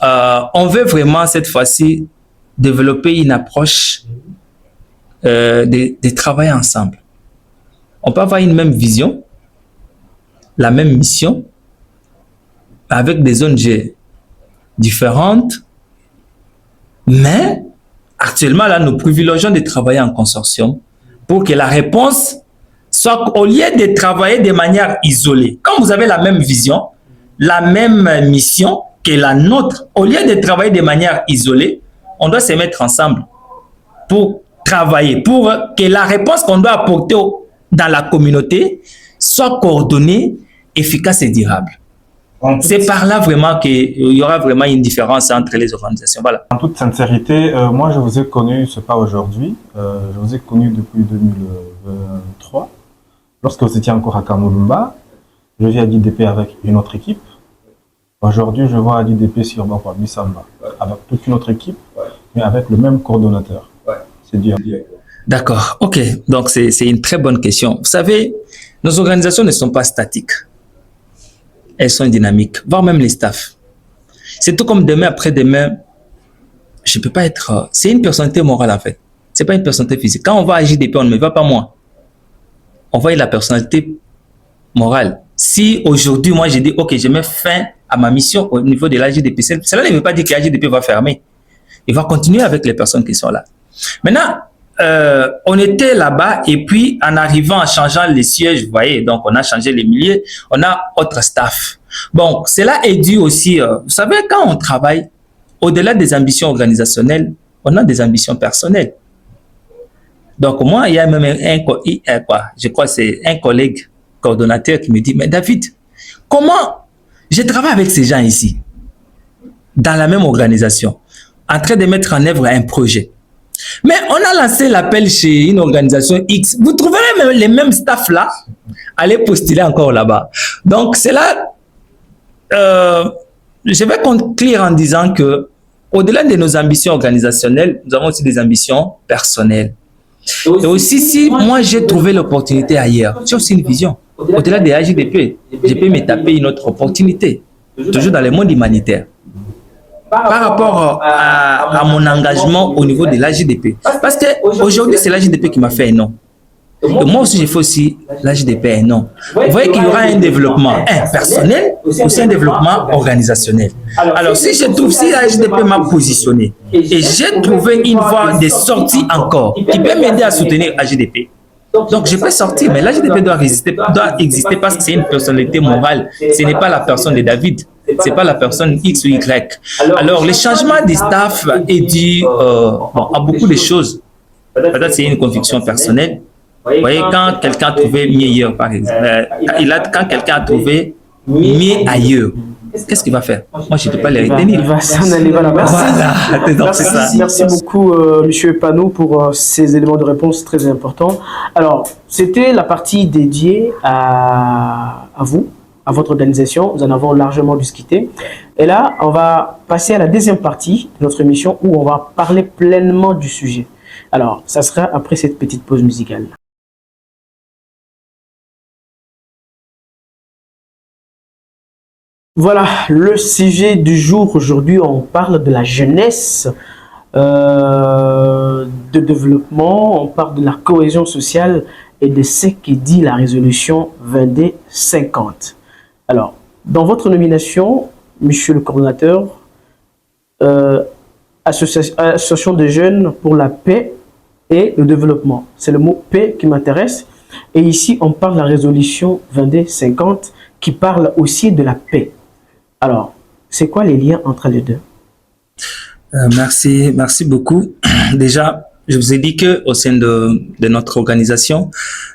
on veut vraiment cette fois-ci développer une approche de travailler ensemble. On peut avoir une même vision, la même mission, avec des ONG différentes, mais actuellement, là, nous privilégions de travailler en consortium pour que la réponse soit, au lieu de travailler de manière isolée, comme vous avez la même vision, la même mission que la nôtre, au lieu de travailler de manière isolée, on doit se mettre ensemble pour travailler, pour que la réponse qu'on doit apporter dans la communauté soit coordonnée, efficace et durable. C'est par là vraiment qu'il y aura vraiment une différence entre les organisations. Voilà. En toute sincérité, moi je vous ai connu, ce n'est pas aujourd'hui, je vous ai connu depuis 2023, lorsque vous étiez encore à Kamulumba. Je viens à l'IDP avec une autre équipe. Aujourd'hui, je vois à l'IDP sur Bissamba, avec toute une autre équipe, mais avec le même coordonnateur. C'est dur. D'accord, ok. Donc c'est une très bonne question. Vous savez, nos organisations ne sont pas statiques. Elles sont dynamiques, voire même les staffs. C'est tout comme demain, après-demain, je ne peux pas être... C'est une personnalité morale en fait. Ce n'est pas une personnalité physique. Quand on va à JDP, on ne me va pas moi. On voit la personnalité morale. Si aujourd'hui, moi, j'ai dit, OK, je mets fin à ma mission au niveau de l'AJDP. Cela ne veut pas dire que l'AJDP va fermer. Il va continuer avec les personnes qui sont là. Maintenant, on était là-bas et puis en arrivant, en changeant les sièges, vous voyez, donc on a changé les milieux, on a autre staff. Bon, cela est dû aussi, vous savez, quand on travaille, au-delà des ambitions organisationnelles, on a des ambitions personnelles. Donc moi, il y a même je crois que c'est un collègue coordonnateur qui me dit, mais David, comment je travaille avec ces gens ici, dans la même organisation, en train de mettre en œuvre un projet. Mais on a lancé l'appel chez une organisation X. Vous trouverez les mêmes staffs là, allez postuler encore là-bas. Donc c'est là, je vais conclure en disant que au-delà de nos ambitions organisationnelles, nous avons aussi des ambitions personnelles. Et aussi, si moi j'ai trouvé l'opportunité ailleurs, j'ai aussi une vision. Au-delà des AJDP, je peux me taper une autre opportunité, toujours dans le monde humanitaire. Par rapport à mon engagement au niveau de l'AJDP. Parce qu'aujourd'hui, c'est l'AJDP qui m'a fait un nom. Et moi aussi, j'ai fait aussi l'AJDP un nom. Vous voyez qu'il y aura un développement personnel, aussi un développement organisationnel. Alors, si l'AJDP m'a positionné et j'ai trouvé une voie de sortie encore qui peut m'aider à soutenir l'AJDP, donc je peux sortir, mais l'AJDP doit exister parce que c'est une personnalité morale. Ce n'est pas la personne de David. Ce n'est pas la personne X ou Y. Alors, le changement des staff est dû à beaucoup de choses. Peut-être c'est une conviction personnelle. Vous voyez, quand quelqu'un a trouvé mieux ailleurs, par exemple, quand quelqu'un a trouvé mieux ailleurs, qu'est-ce qu'il va faire? Moi, je ne peux pas les retenir. Il va s'en aller. Voilà. Merci. Merci beaucoup, M. Panou, pour ces éléments de réponse très importants. Alors, c'était la partie dédiée à vous, à votre organisation. Nous en avons largement discuté. Et là, on va passer à la deuxième partie de notre émission où on va parler pleinement du sujet. Alors, ça sera après cette petite pause musicale. Voilà, le sujet du jour. Aujourd'hui, on parle de la jeunesse, de développement, on parle de la cohésion sociale et de ce que dit la résolution 2250. Alors, dans votre nomination, monsieur le coordonnateur, Association des jeunes pour la paix et le développement. C'est le mot paix qui m'intéresse. Et ici, on parle de la résolution 2250 qui parle aussi de la paix. Alors, c'est quoi les liens entre les deux? Merci beaucoup. Déjà, je vous ai dit que au sein de notre organisation,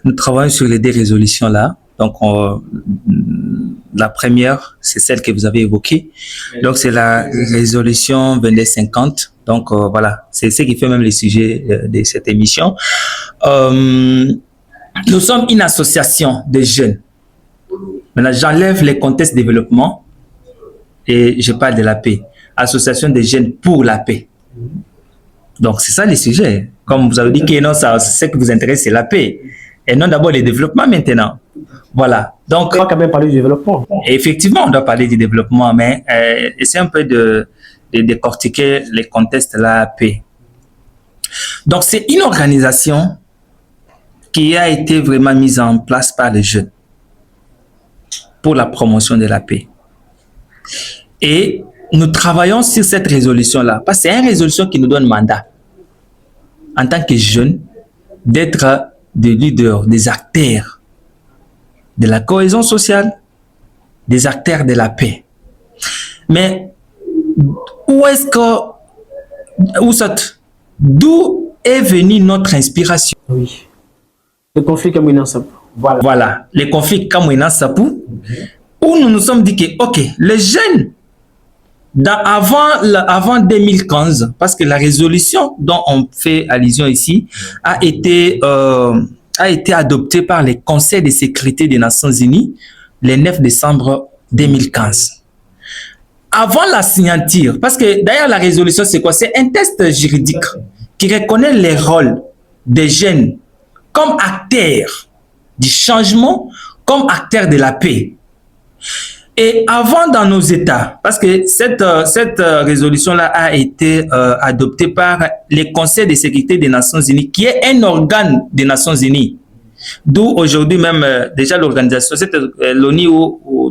nous travaillons sur les deux résolutions là. Donc, la première, c'est celle que vous avez évoquée. Donc, c'est la résolution 2250. Donc, voilà, c'est ce qui fait même le sujet de cette émission. Nous sommes une association de jeunes. Maintenant, j'enlève les contextes de développement et je parle de la paix. Association des jeunes pour la paix. Donc, c'est ça le sujet. Comme vous avez dit que non, ce qui vous intéresse, c'est la paix. Et non d'abord le développement maintenant. Voilà. Donc, on va quand même parler du développement. Effectivement, on doit parler du développement, mais essayer un peu de décortiquer les contextes de la paix. Donc, c'est une organisation qui a été vraiment mise en place par les jeunes pour la promotion de la paix. Et nous travaillons sur cette résolution-là, parce que c'est une résolution qui nous donne mandat, en tant que jeunes, d'être des leaders, des acteurs de la cohésion sociale, des acteurs de la paix. Mais d'où est venue notre inspiration? Oui. Le conflit Kamwina Sapou. Voilà, le conflit Kamwina Sapou, où nous nous sommes dit que, ok, les jeunes, avant 2015, parce que la résolution dont on fait allusion ici a été adoptée par le Conseil de sécurité des Nations Unies le 9 décembre 2015. Avant la signature, parce que d'ailleurs la résolution c'est quoi? C'est un texte juridique qui reconnaît les rôles des jeunes comme acteurs du changement, comme acteurs de la paix. Et avant dans nos États, parce que cette résolution-là a été adoptée par le Conseil de sécurité des Nations Unies, qui est un organe des Nations Unies. D'où aujourd'hui même déjà l'organisation, l'ONU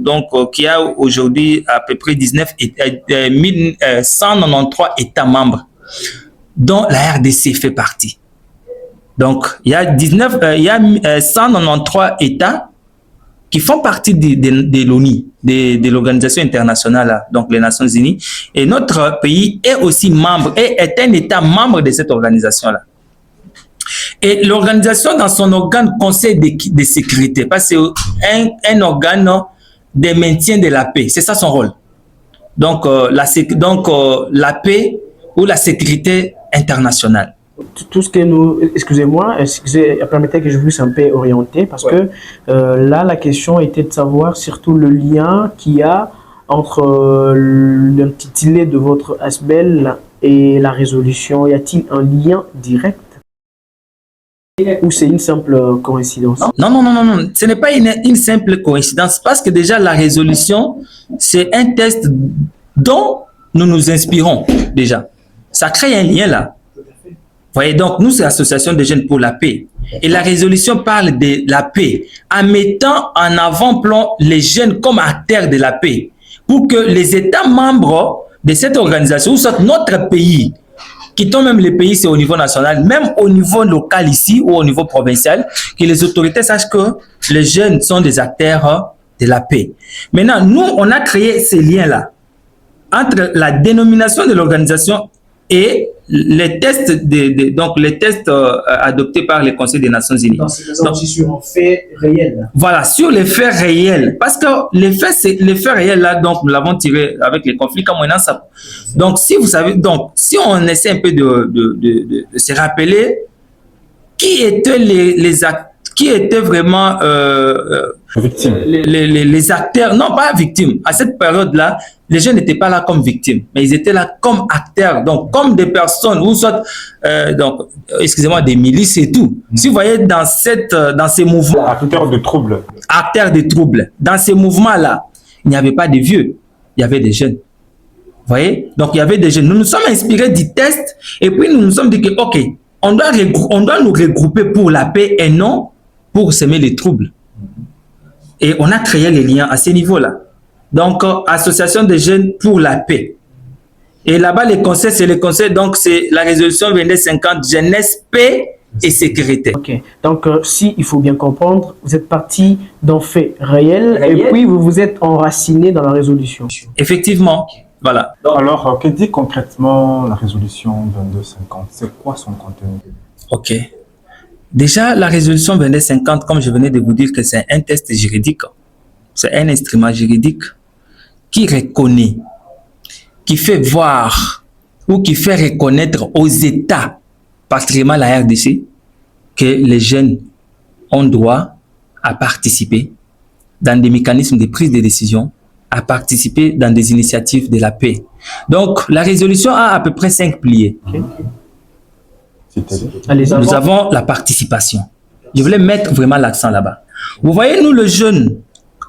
donc qui a aujourd'hui à peu près 193 États membres, dont la RDC fait partie. Donc il y a 193 États qui font partie de l'ONU, de l'organisation internationale, donc les Nations Unies, et notre pays est aussi membre, et est un État membre de cette organisation-là. Et l'organisation dans son organe conseil de sécurité, parce que c'est un organe de maintien de la paix, c'est ça son rôle. Donc, la paix ou la sécurité internationale. Tout ce que nous... Excusez-moi, permettez que je puisse un peu orienter, parce que là, la question était de savoir surtout le lien qu'il y a entre l'intitulé de votre ASBEL et la résolution. Y a-t-il un lien direct ou c'est une simple coïncidence? Non, ce n'est pas une simple coïncidence, parce que déjà la résolution, c'est un test dont nous nous inspirons déjà. Ça crée un lien là. Vous voyez, donc nous, c'est l'Association des jeunes pour la paix. Et la résolution parle de la paix en mettant en avant-plan les jeunes comme acteurs de la paix pour que les États membres de cette organisation, ou soit notre pays, quittons même les pays, c'est au niveau national, même au niveau local ici ou au niveau provincial, que les autorités sachent que les jeunes sont des acteurs de la paix. Maintenant, nous, on a créé ces liens-là entre la dénomination de l'organisation et les tests, donc les tests adoptés par le Conseil des Nations Unies. Donc, c'est sur un fait réel. Voilà, sur les faits réels. Parce que les faits réels, là, donc, nous l'avons tiré avec les conflits comme on ça. Donc, si vous savez, donc, si on essaie un peu de se rappeler qui étaient qui étaient vraiment victimes. Les acteurs, non pas victimes. À cette période-là, les gens n'étaient pas là comme victimes, mais ils étaient là comme acteurs, donc comme des personnes, ou soit, donc, excusez-moi, des milices et tout. Si vous voyez dans ces mouvements... Acteurs de troubles. Acteurs de troubles. Dans ces mouvements-là, il n'y avait pas de vieux, il y avait des jeunes. Vous voyez? Donc, il y avait des jeunes. Nous nous sommes inspirés du test, et puis nous nous sommes dit que, OK, on doit nous regrouper pour la paix et non pour semer les troubles. Et on a créé les liens à ce niveau-là. Donc, Association des jeunes pour la paix. Et là-bas, les conseils, c'est les conseils, donc c'est la résolution 2250, jeunesse, paix et sécurité. Ok, donc si il faut bien comprendre, vous êtes parti d'un fait réel et puis vous vous êtes enraciné dans la résolution. Effectivement, voilà. Alors, que dit concrètement la résolution 2250? C'est quoi son contenu? Ok. Déjà, la résolution 2250, comme je venais de vous dire que c'est un test juridique, c'est un instrument juridique qui reconnaît, qui fait voir ou qui fait reconnaître aux États, particulièrement la RDC, que les jeunes ont droit à participer dans des mécanismes de prise de décision, à participer dans des initiatives de la paix. Donc, la résolution a à peu près 5 piliers. Okay. Nous avons la participation. Je voulais mettre vraiment l'accent là-bas. Vous voyez, nous, les jeunes,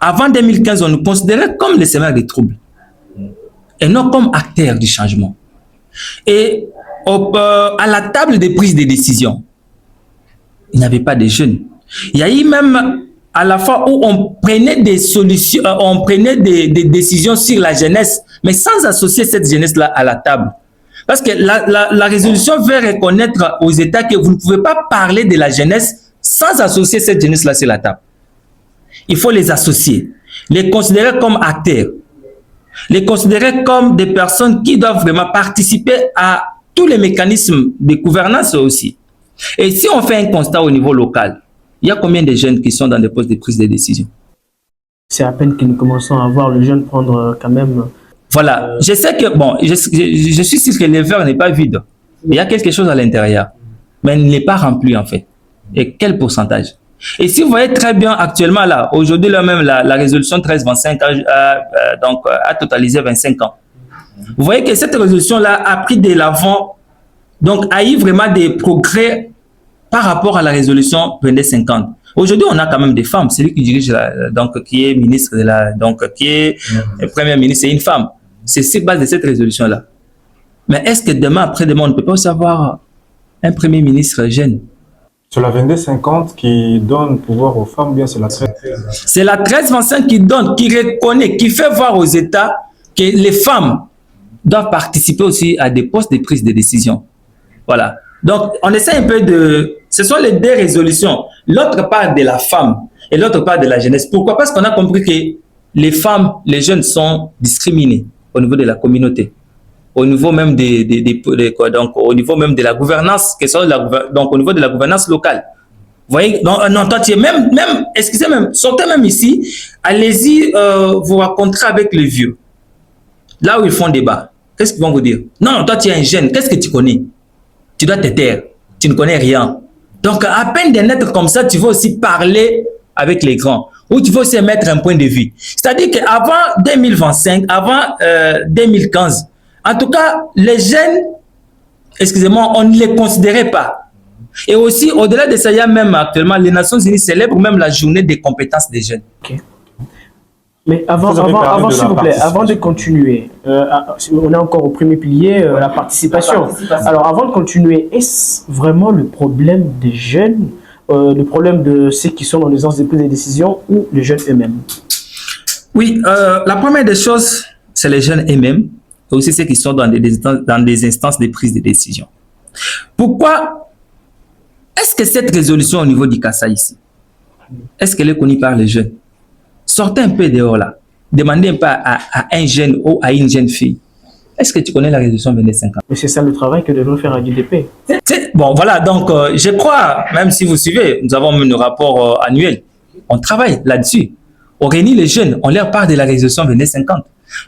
avant 2015, on nous considérait comme les semeurs des troubles et non comme acteurs du changement. Et à la table des prises de décision, il n'y avait pas de jeunes. Il y a eu même à la fois où on prenait des solutions, on prenait des décisions sur la jeunesse, mais sans associer cette jeunesse-là à la table. Parce que la résolution veut reconnaître aux États que vous ne pouvez pas parler de la jeunesse sans associer cette jeunesse-là sur la table. Il faut les associer, les considérer comme acteurs, les considérer comme des personnes qui doivent vraiment participer à tous les mécanismes de gouvernance aussi. Et si on fait un constat au niveau local, il y a combien de jeunes qui sont dans des postes de prise de décision? C'est à peine que nous commençons à voir le jeune prendre quand même... Voilà, je sais que, bon, je suis sûr que le verre n'est pas vide. Il y a quelque chose à l'intérieur, mais il n'est pas rempli en fait. Et quel pourcentage? Et si vous voyez très bien actuellement là, aujourd'hui là même, la résolution 1325 a totalisé 25 ans. Vous voyez que cette résolution là a pris de l'avant, donc a eu vraiment des progrès par rapport à la résolution 2250. Aujourd'hui, on a quand même des femmes. Celui qui dirige, donc qui est ministre de la, donc qui est première ministre, c'est une femme. C'est sur base de cette résolution-là. Mais est-ce que demain, après-demain, on ne peut pas aussi avoir un premier ministre jeune? C'est la 22-50 qui donne pouvoir aux femmes, ou bien c'est la 13? C'est la 1325 qui donne, qui reconnaît, qui fait voir aux États que les femmes doivent participer aussi à des postes de prise de décision. Voilà. Donc, on essaie un peu de... Ce sont les deux résolutions. L'autre part de la femme et l'autre part de la jeunesse. Pourquoi? Parce qu'on a compris que les femmes, les jeunes sont discriminés au niveau de la communauté, au niveau même donc, au niveau même de la gouvernance, donc au niveau de la gouvernance locale. Vous voyez, non, toi, tu es même, excusez même, sortez même ici, allez-y, vous rencontrez avec les vieux. Là où ils font débat, qu'est-ce qu'ils vont vous dire? Non, toi, tu es un jeune, qu'est-ce que tu connais? Tu dois te taire, tu ne connais rien. Donc, à peine de naître comme ça, tu vas aussi parler avec les grands, ou tu vas aussi mettre un point de vue. C'est-à-dire qu'avant 2025, avant 2015, en tout cas, les jeunes, excusez-moi, on ne les considérait pas. Et aussi, au-delà de ça, il y a même actuellement, les Nations Unies célèbrent même la journée des compétences des jeunes. Okay. Mais avant s'il vous plaît, avant de continuer, on est encore au premier pilier, la participation. Alors, avant de continuer, est-ce vraiment le problème des jeunes, le problème de ceux qui sont dans les instances de prise de décision ou les jeunes eux-mêmes? Oui, la première des choses, c'est les jeunes eux-mêmes, et aussi ceux qui sont dans des instances de prise de décision. Pourquoi est-ce que cette résolution au niveau du CASA ici, est-ce qu'elle est connue par les jeunes? Sortez un peu dehors là. Demandez un peu à un jeune ou à une jeune fille. Est-ce que tu connais la résolution 2250? Mais c'est ça le travail que devons faire à l'UDP. Bon, voilà, donc je crois, même si vous suivez, nous avons même nos rapports annuels. On travaille là-dessus. On réunit les jeunes, on leur parle de la résolution 2250.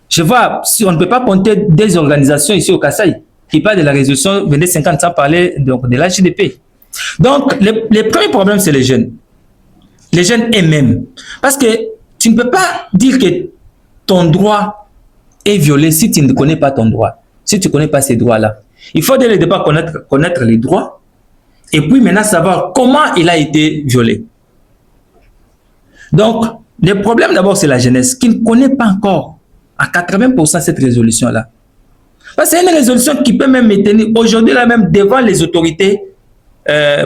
Je vois, si on ne peut pas compter des organisations ici au Kasaï qui parlent de la résolution 2250 sans parler donc, de la JDP. Donc, les premiers problèmes, c'est les jeunes. Les jeunes eux-mêmes. Parce que tu ne peux pas dire que ton droit est violé si tu ne connais pas ton droit, si tu ne connais pas ces droits-là. Il faut dès le départ connaître les droits et puis maintenant savoir comment il a été violé. Donc, le problème d'abord, c'est la jeunesse qui ne connaît pas encore à 80% cette résolution-là. Parce que c'est une résolution qui peut même me tenir aujourd'hui là même devant les autorités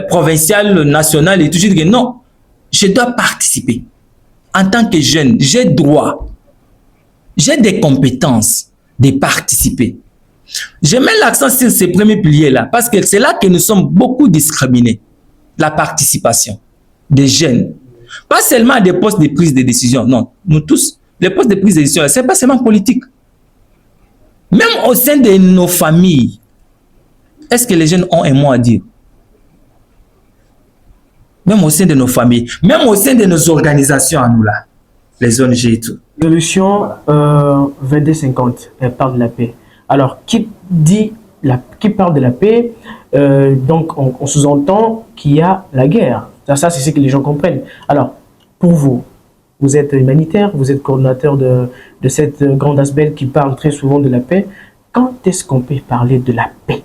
provinciales, nationales et tout. Je dis que non, je dois participer. En tant que jeune, j'ai droit, j'ai des compétences de participer. Je mets l'accent sur ces premiers piliers-là parce que c'est là que nous sommes beaucoup discriminés. La participation des jeunes. Pas seulement à des postes de prise de décision. Non, nous tous, les postes de prise de décision, ce n'est pas seulement politique. Même au sein de nos familles, est-ce que les jeunes ont un mot à dire? Même au sein de nos familles, même au sein de nos organisations à nous là, les ONG et tout. Résolution 2250, elle parle de la paix. Alors, qui parle de la paix, donc on sous-entend qu'il y a la guerre. Ça c'est ce que les gens comprennent. Alors, pour vous, vous êtes humanitaire, vous êtes coordonnateur de cette grande asbel qui parle très souvent de la paix. Quand est-ce qu'on peut parler de la paix?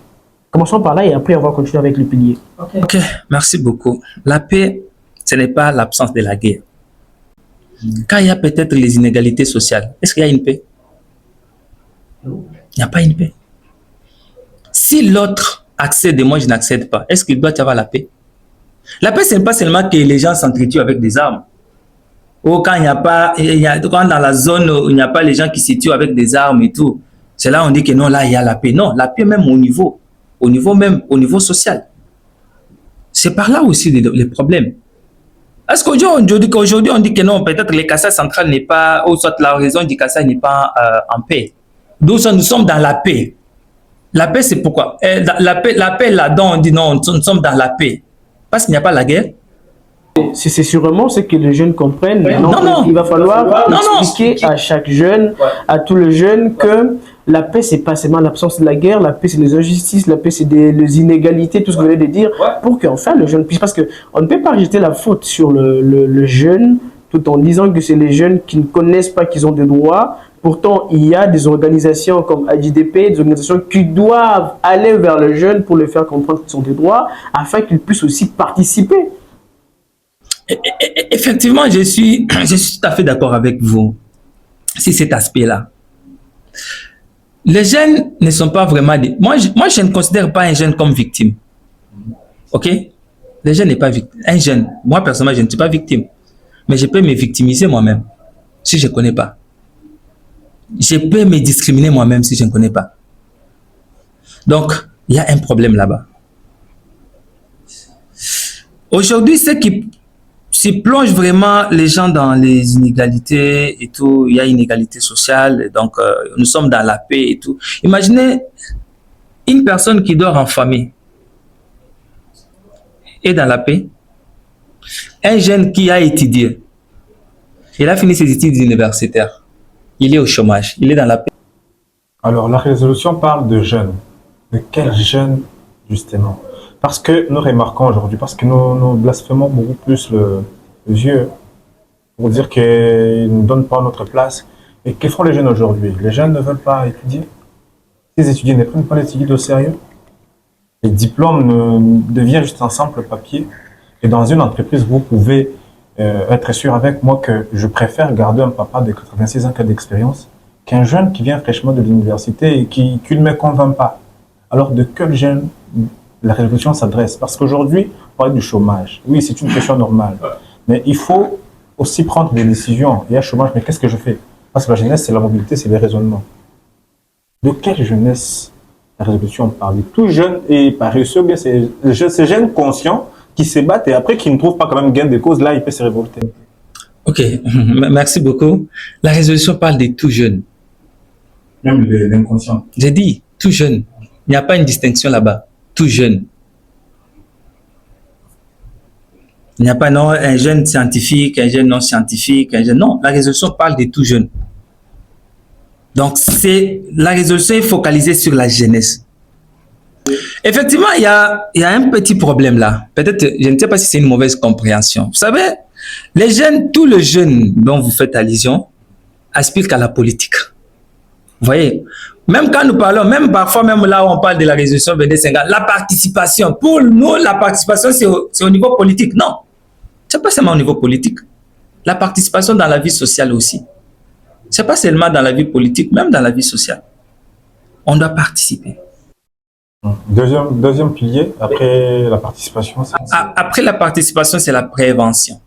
Commençons par là et après on va continuer avec le pilier. Ok, merci beaucoup. La paix, ce n'est pas l'absence de la guerre. Quand il y a peut-être les inégalités sociales, est-ce qu'il y a une paix? Il n'y a pas une paix. Si l'autre accède et moi je n'accède pas, est-ce qu'il doit y avoir la paix? La paix, ce n'est pas seulement que les gens s'entretuent avec des armes. Ou quand il n'y a pas, quand dans la zone où il n'y a pas les gens qui se tuent avec des armes et tout, c'est là on dit que non, là il y a la paix. Non, la paix même au niveau social. C'est par là aussi les problèmes. Est-ce qu'aujourd'hui on dit que non, peut-être le Kasaï central n'est pas, ou soit la région du Kasaï n'est pas en paix. Nous sommes dans la paix. La paix, c'est pourquoi? La paix là-dedans, on dit non, nous sommes dans la paix. Parce qu'il n'y a pas la guerre. C'est sûrement ce que les jeunes comprennent. Non. Il va falloir expliquer à chaque jeune, à tous les jeunes, que la paix, c'est pas seulement l'absence de la guerre, la paix, c'est les injustices, la paix, c'est les inégalités, tout ce que vous venez de dire, pour qu'enfin le jeune puisse. Parce qu'on ne peut pas jeter la faute sur le jeune, tout en disant que c'est les jeunes qui ne connaissent pas qu'ils ont des droits. Pourtant, il y a des organisations comme AJDP, des organisations qui doivent aller vers le jeune pour le faire comprendre qu'ils ont des droits, afin qu'ils puissent aussi participer. Effectivement, je suis tout à fait d'accord avec vous sur cet aspect-là. Les jeunes ne sont pas vraiment... Moi, je ne considère pas un jeune comme victime. OK? Les jeunes n'est pas victime. Un jeune, moi personnellement, je ne suis pas victime. Mais je peux me victimiser moi-même si je ne connais pas. Je peux me discriminer moi-même si je ne connais pas. Donc, il y a un problème là-bas. Aujourd'hui, ce qui plonge vraiment les gens dans les inégalités et tout, il y a inégalité sociale, donc nous sommes dans la paix et tout. Imaginez une personne qui dort en famille et dans la paix. Un jeune qui a étudié, il a fini ses études universitaires, il est au chômage, il est dans la paix. Alors, la résolution parle de jeunes. De quels jeunes, justement? Parce que nous remarquons aujourd'hui, parce que nous blasphémons beaucoup plus le vieux pour dire qu'ils ne nous donnent pas notre place. Et que font les jeunes aujourd'hui? Les jeunes ne veulent pas étudier. Les étudiants ne prennent pas les études au sérieux. Les diplômes deviennent juste un simple papier. Et dans une entreprise, vous pouvez être sûr avec moi que je préfère garder un papa de 86 ans d'expérience qu'un jeune qui vient fraîchement de l'université et qui ne me convainc pas. Alors, de quel jeune la révolution s'adresse? Parce qu'aujourd'hui, on parle du chômage. Oui, c'est une question normale. Mais il faut aussi prendre des décisions. Il y a chômage, mais qu'est-ce que je fais? Parce que la jeunesse, c'est la mobilité, c'est les raisonnements. De quelle jeunesse la révolution parle? Tout jeune et paresseux, bien c'est ces jeunes conscients qui se battent et après qui ne trouvent pas quand même gain de cause, là, il peut se révolter. Ok, merci beaucoup. La résolution parle des tout jeunes. Même l'inconscient. J'ai dit tout jeune. Il n'y a pas une distinction là-bas. Tout jeune. Il n'y a pas non, un jeune scientifique, un jeune non scientifique, un jeune... Non, la résolution parle des tout jeunes. Donc, la résolution est focalisée sur la jeunesse. Effectivement, il y a un petit problème là. Peut-être, je ne sais pas si c'est une mauvaise compréhension. Vous savez, les jeunes, tous les jeunes dont vous faites allusion, aspirent qu'à la politique. Vous voyez, même quand nous parlons, même parfois, même là où on parle de la résolution 2250, la participation, pour nous, la participation, c'est au niveau politique. Non, c'est pas seulement au niveau politique. La participation dans la vie sociale aussi. C'est pas seulement dans la vie politique, même dans la vie sociale. On doit participer. Deuxième pilier, après la participation. Après la participation, c'est la prévention.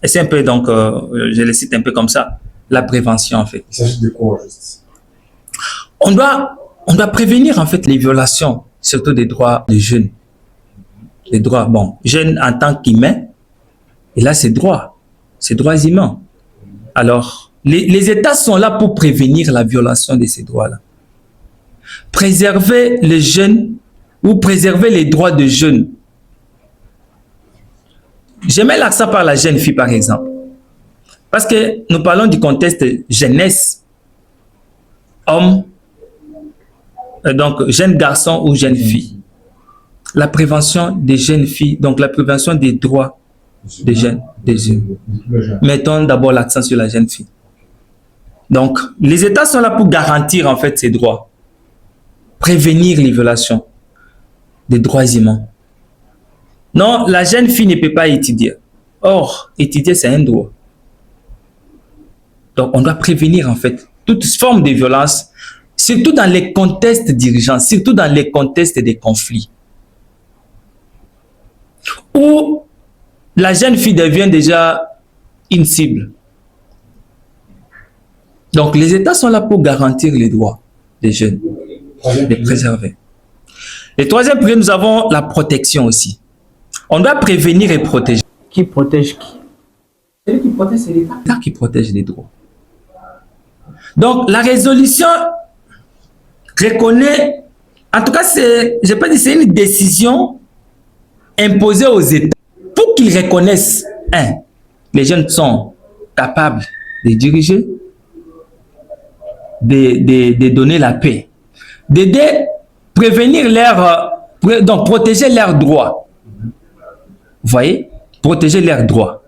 Et c'est un peu, donc, je le cite un peu comme ça, la prévention en fait. Il s'agit de quoi, juste? On doit prévenir en fait les violations, surtout des droits des jeunes. Les droits, bon, jeunes en tant qu'humains, et là c'est droits humains. Alors, les États sont là pour prévenir la violation de ces droits-là. Préserver les jeunes ou préserver les droits des jeunes. Je mets l'accent par la jeune fille, par exemple. Parce que nous parlons du contexte jeunesse, homme, donc jeune garçon ou jeune fille. La prévention des jeunes filles, donc la prévention des droits des jeunes. Mettons d'abord l'accent sur la jeune fille. Donc, les États sont là pour garantir en fait ces droits. Prévenir les violations des droits humains. Non, la jeune fille ne peut pas étudier. Or, étudier, c'est un droit. Donc, on doit prévenir en fait toute forme de violence, surtout dans les contextes dirigeants, surtout dans les contextes des conflits, où la jeune fille devient déjà une cible. Donc, les États sont là pour garantir les droits des jeunes, les préserver. Et troisième pilier, nous avons la protection aussi. On doit prévenir et protéger. Qui protège qui? Celui qui protège, c'est l'État qui protège les droits. Donc, la résolution reconnaît, en tout cas, je peux dire, c'est une décision imposée aux États pour qu'ils reconnaissent, les jeunes sont capables de diriger, de donner la paix, d'aider, prévenir donc protéger leurs droits. Vous voyez, protéger leurs droits.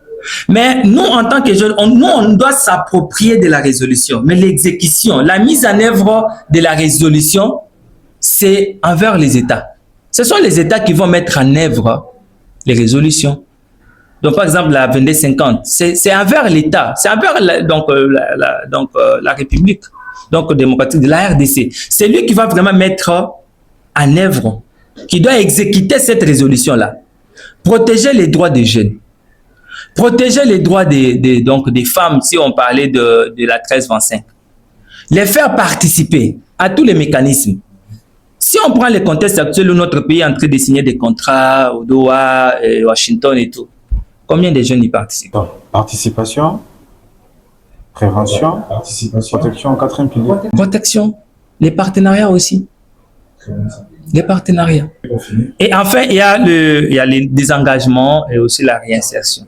Mais nous, en tant que jeunes, on doit s'approprier de la résolution. Mais l'exécution, la mise en œuvre de la résolution, c'est envers les États. Ce sont les États qui vont mettre en œuvre les résolutions. Donc, par exemple, la 2250, c'est envers l'État, c'est envers la République donc démocratique de la RDC. C'est lui qui va vraiment mettre en œuvre, qui doit exécuter cette résolution-là. Protéger les droits des jeunes. Protéger les droits donc des femmes, si on parlait de la 1325. Les faire participer à tous les mécanismes. Si on prend le contexte actuel où notre pays est en train de signer des contrats au Doha, Washington et tout, combien de jeunes y participent? Participation, prévention, protection, quatrième pilier. Protection, les partenariats aussi. Les partenariats. Et enfin, il y a les désengagements et aussi la réinsertion.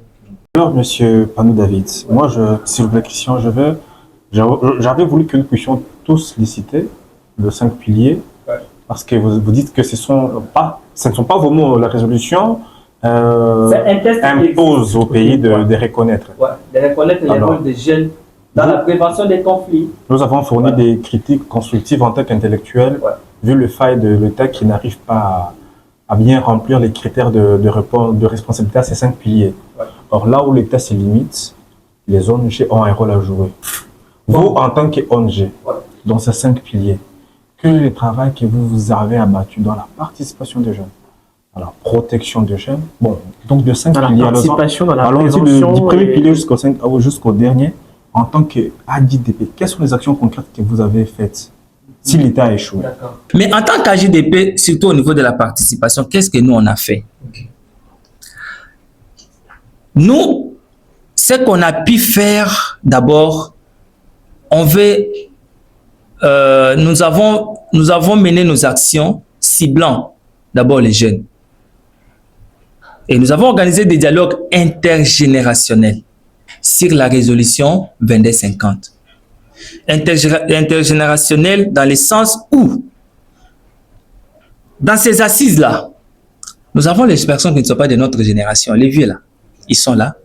Alors, Monsieur Panou David, moi, s'il vous plaît, Christian, j'avais voulu que nous puissions tous les citer, les 5 piliers, parce que vous dites que ce ne sont pas vos mots, la résolution impose au pays de reconnaître. Ouais, de reconnaître les rôles des jeunes dans la prévention des conflits. Nous avons fourni des critiques constructives en tant qu'intellectuels, vu le faille de l'État qui n'arrive pas à bien remplir les critères de responsabilité à ces 5 piliers. Or, là où l'État se limite, les ONG ont un rôle à jouer. Vous, en tant qu'ONG, dans ces 5 piliers, quel est le travail que vous avez abattu dans la participation des jeunes, dans la protection des jeunes? Bon, donc de 5 piliers, allons-y du premier pilier jusqu'au dernier. En tant qu'AJDP, quelles sont les actions concrètes que vous avez faites si l'État a échoué? Mais en tant qu'AJDP, surtout au niveau de la participation, qu'est-ce que nous on a fait? Nous, ce qu'on a pu faire d'abord, nous avons mené nos actions ciblant d'abord les jeunes. Et nous avons organisé des dialogues intergénérationnels sur la résolution 2250. Intergénérationnel dans le sens où, dans ces assises-là, nous avons les personnes qui ne sont pas de notre génération, les vieux là, ils sont là.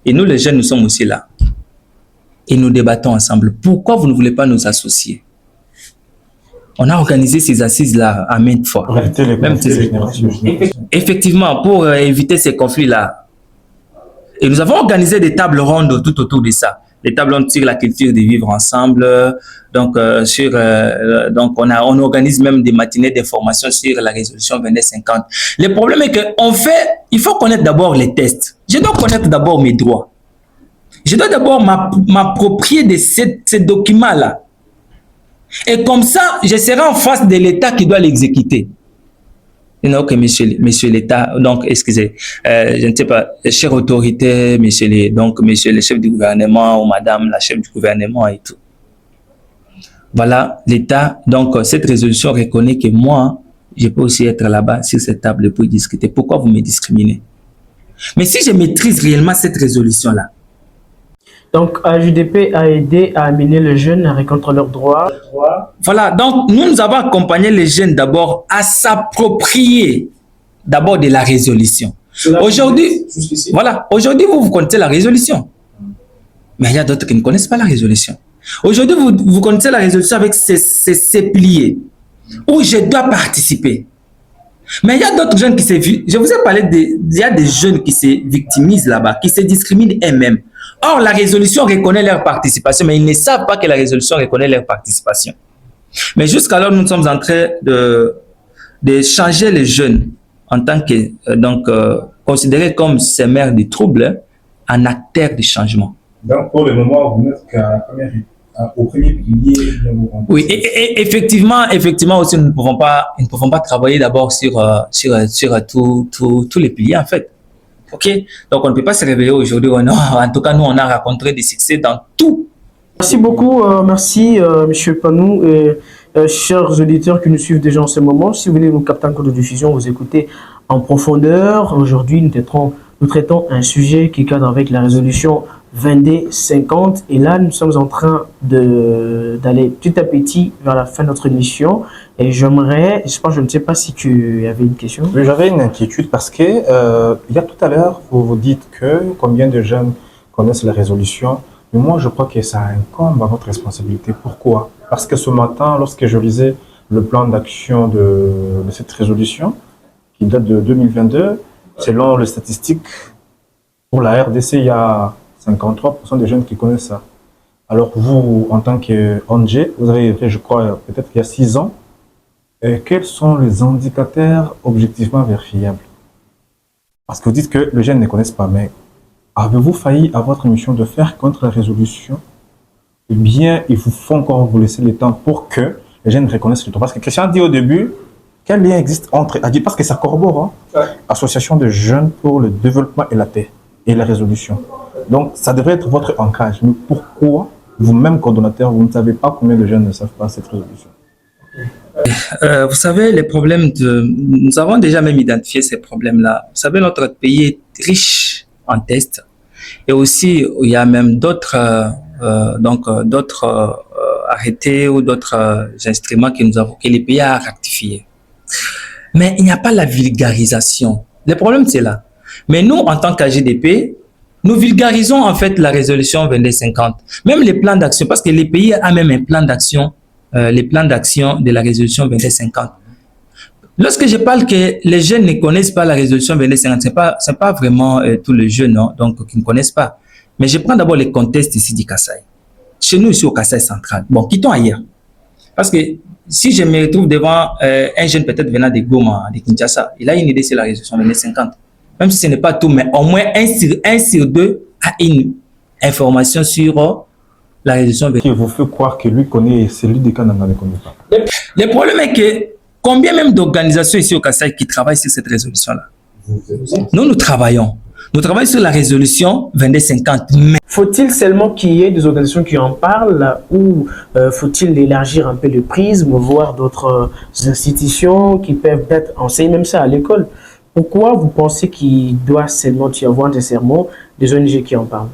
Et nous, les jeunes, nous sommes aussi là. Et nous débattons ensemble. Pourquoi vous ne voulez pas nous associer? On a organisé ces assises-là à maintes fois. Effectivement, pour éviter ces conflits-là. Et nous avons organisé des tables rondes tout autour de ça. Des tables rondes sur la culture de vivre ensemble. Donc, on organise même des matinées d'information sur la résolution 2250. Le problème est il faut connaître d'abord les tests. Je dois connaître d'abord mes droits. Je dois d'abord m'approprier de ces documents-là. Et comme ça, je serai en face de l'État qui doit l'exécuter. Donc, monsieur l'État, donc, excusez, je ne sais pas, chère autorité, monsieur le chef du gouvernement ou madame la chef du gouvernement et tout. Voilà, l'État, donc, cette résolution reconnaît que moi, je peux aussi être là-bas sur cette table pour discuter. Pourquoi vous me discriminez? Mais si je maîtrise réellement cette résolution-là. Donc, AJDP a aidé à amener les jeunes à reconnaître leurs droits. Voilà, donc nous avons accompagné les jeunes d'abord à s'approprier d'abord de la résolution. Aujourd'hui, vous connaissez la résolution. Mais il y a d'autres qui ne connaissent pas la résolution. Aujourd'hui, vous connaissez la résolution avec ces piliers où je dois participer. Mais il y a d'autres jeunes qui je vous ai parlé il y a des jeunes qui se victimisent là-bas, qui se discriminent eux-mêmes. Or, la résolution reconnaît leur participation, mais ils ne savent pas que la résolution reconnaît leur participation. Mais jusqu'alors, nous sommes en train de changer les jeunes en tant que, considérés comme sémères du trouble, en acteurs du changement. Donc, pour le moment, vous n'êtes au premier pilier. Oui, et effectivement aussi, nous ne pouvons pas travailler d'abord sur tous les piliers, en fait. OK? Donc, on ne peut pas se réveiller aujourd'hui. En tout cas, nous, on a rencontré des succès dans tout. Merci beaucoup. Merci, M. Panou et chers auditeurs qui nous suivent déjà en ce moment. Si vous voulez nous capter en cours de diffusion, vous écoutez en profondeur. Aujourd'hui, nous traitons un sujet qui cadre avec la résolution 2250. Et là, nous sommes en train d'aller petit à petit vers la fin de notre émission. Et je ne sais pas si tu avais une question. Oui, j'avais une inquiétude parce que il y a tout à l'heure, vous dites que combien de jeunes connaissent la résolution. Mais moi, je crois que ça incombe à votre responsabilité. Pourquoi? Parce que ce matin, lorsque je lisais le plan d'action de cette résolution, qui date de 2022, selon les statistiques, pour la RDC, il y a 53% des jeunes qui connaissent ça. Alors vous, en tant qu'ONG, vous avez fait, je crois, peut-être il y a 6 ans, quels sont les indicateurs objectivement vérifiables Parce que vous dites que les jeunes ne connaissent pas, mais avez-vous failli à votre mission de faire contre la résolution? Ou bien il vous faut encore vous laisser le temps pour que les jeunes reconnaissent le temps? Parce que Christian dit au début, quel lien existe entre, a dit parce que ça corrobore, hein, Association de jeunes pour le développement et la paix et la résolution. Donc ça devrait être votre ancrage. Mais pourquoi vous-même, coordonnateur, vous ne savez pas combien de jeunes ne savent pas cette résolution? Vous savez, les problèmes nous avons déjà même identifié ces problèmes-là. Vous savez, notre pays est riche en tests. Et aussi, il y a même d'autres arrêtés ou d'autres instruments que les pays a rectifiés. Mais il n'y a pas la vulgarisation. Le problème, c'est là. Mais nous, en tant qu'AGDP, nous vulgarisons en fait la résolution 2250. Même les plans d'action, parce que les pays ont même un plan d'action, les plans d'action de la résolution 2250. Lorsque je parle que les jeunes ne connaissent pas la résolution 2250, c'est pas vraiment tous les jeunes, non, donc qui ne connaissent pas. Mais je prends d'abord les contextes ici du Kasaï. Chez nous, ici au Kasaï central. Bon, quittons ailleurs. Parce que si je me retrouve devant un jeune peut-être venant de Goma, de Kinshasa, il a une idée sur la résolution 2250. Même si ce n'est pas tout, mais au moins un sur deux a une information sur la résolution 2250. Qui vous fait croire que lui connaît, celui de Kananga ne connaît pas? Le problème est que combien même d'organisations ici au Kasaï qui travaillent sur cette résolution-là? Nous travaillons. Nous travaillons sur la résolution 2250. Mais Faut-il seulement qu'il y ait des organisations qui en parlent ou faut-il élargir un peu le prisme, voir d'autres institutions qui peuvent peut-être enseigner même ça à l'école? Pourquoi vous pensez qu'il doit seulement y avoir nécessairement des ONG qui en parlent?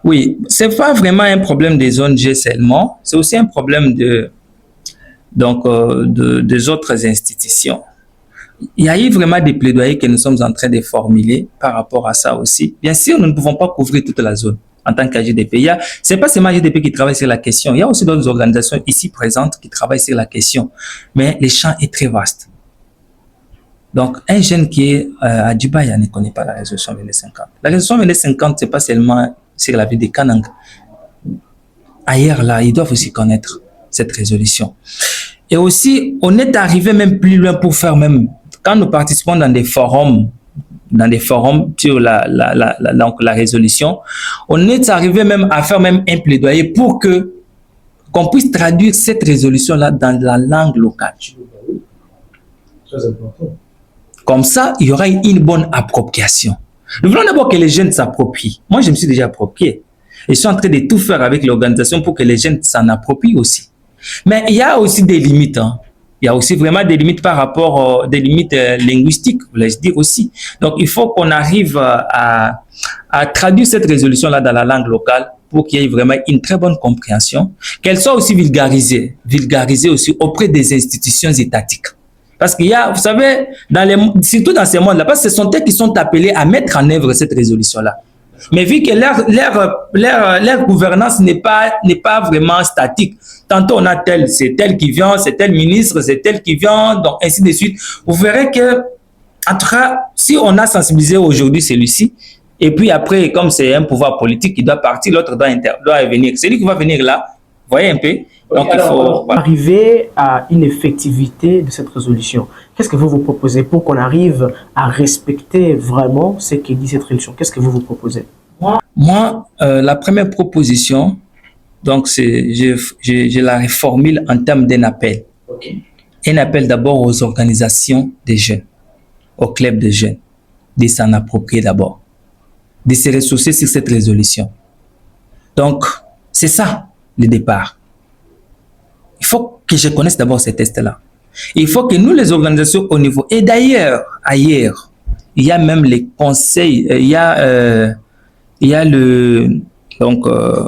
oui, c'est pas vraiment un problème des ONG seulement, c'est aussi un problème des autres institutions. Il y a eu vraiment des plaidoyers que nous sommes en train de formuler par rapport à ça aussi. Bien sûr, nous ne pouvons pas couvrir toute la zone en tant qu'AGDP. Ce n'est pas seulement AGDP qui travaille sur la question. Il y a aussi d'autres organisations ici présentes qui travaillent sur la question. Mais le champ est très vaste. Donc, un jeune qui est à Dubaï ne connaît pas la résolution 2250. La résolution 2250, ce n'est pas seulement sur la ville de Kanang. Ailleurs, là, ils doivent aussi connaître cette résolution. Et aussi, on est arrivé même plus loin pour faire même, quand nous participons dans des forums sur donc la résolution, on est arrivé même à faire même un plaidoyer pour qu'on puisse traduire cette résolution-là dans la langue locale. Très important. Comme ça, il y aura une bonne appropriation. Nous voulons d'abord que les jeunes s'approprient. Moi, je me suis déjà approprié. Et je suis en train de tout faire avec l'organisation pour que les jeunes s'en approprient aussi. Mais il y a aussi des limites. Hein. Il y a aussi vraiment des limites par rapport des limites linguistiques, voulais-je dire aussi. Donc, il faut qu'on arrive à traduire cette résolution-là dans la langue locale pour qu'il y ait vraiment une très bonne compréhension, qu'elle soit aussi vulgarisée aussi auprès des institutions étatiques. Parce qu'il y a, vous savez, surtout dans ces mondes-là, parce que ce sont eux qui sont appelés à mettre en œuvre cette résolution-là. Mais vu que leur gouvernance n'est pas vraiment statique, tantôt on a c'est tel qui vient, c'est tel ministre, c'est tel qui vient, donc ainsi de suite. Vous verrez que, en tout cas, si on a sensibilisé aujourd'hui celui-ci, et puis après, comme c'est un pouvoir politique qui doit partir, l'autre doit venir. Celui qui va venir là, vous voyez un peu. Donc il faut arriver à une effectivité de cette résolution. Qu'est-ce que vous proposez pour qu'on arrive à respecter vraiment ce que dit cette résolution? Qu'est-ce que vous proposez? Moi, la première proposition, donc je la reformule en termes d'un appel. Okay. Un appel d'abord aux organisations des jeunes, aux clubs de jeunes, de s'en approprier d'abord, de se ressourcer sur cette résolution. Donc, c'est ça le départ. Il faut que je connaisse d'abord ces tests-là. Il faut que nous, les organisations au niveau, et d'ailleurs, ailleurs, il y a même les conseils, il y a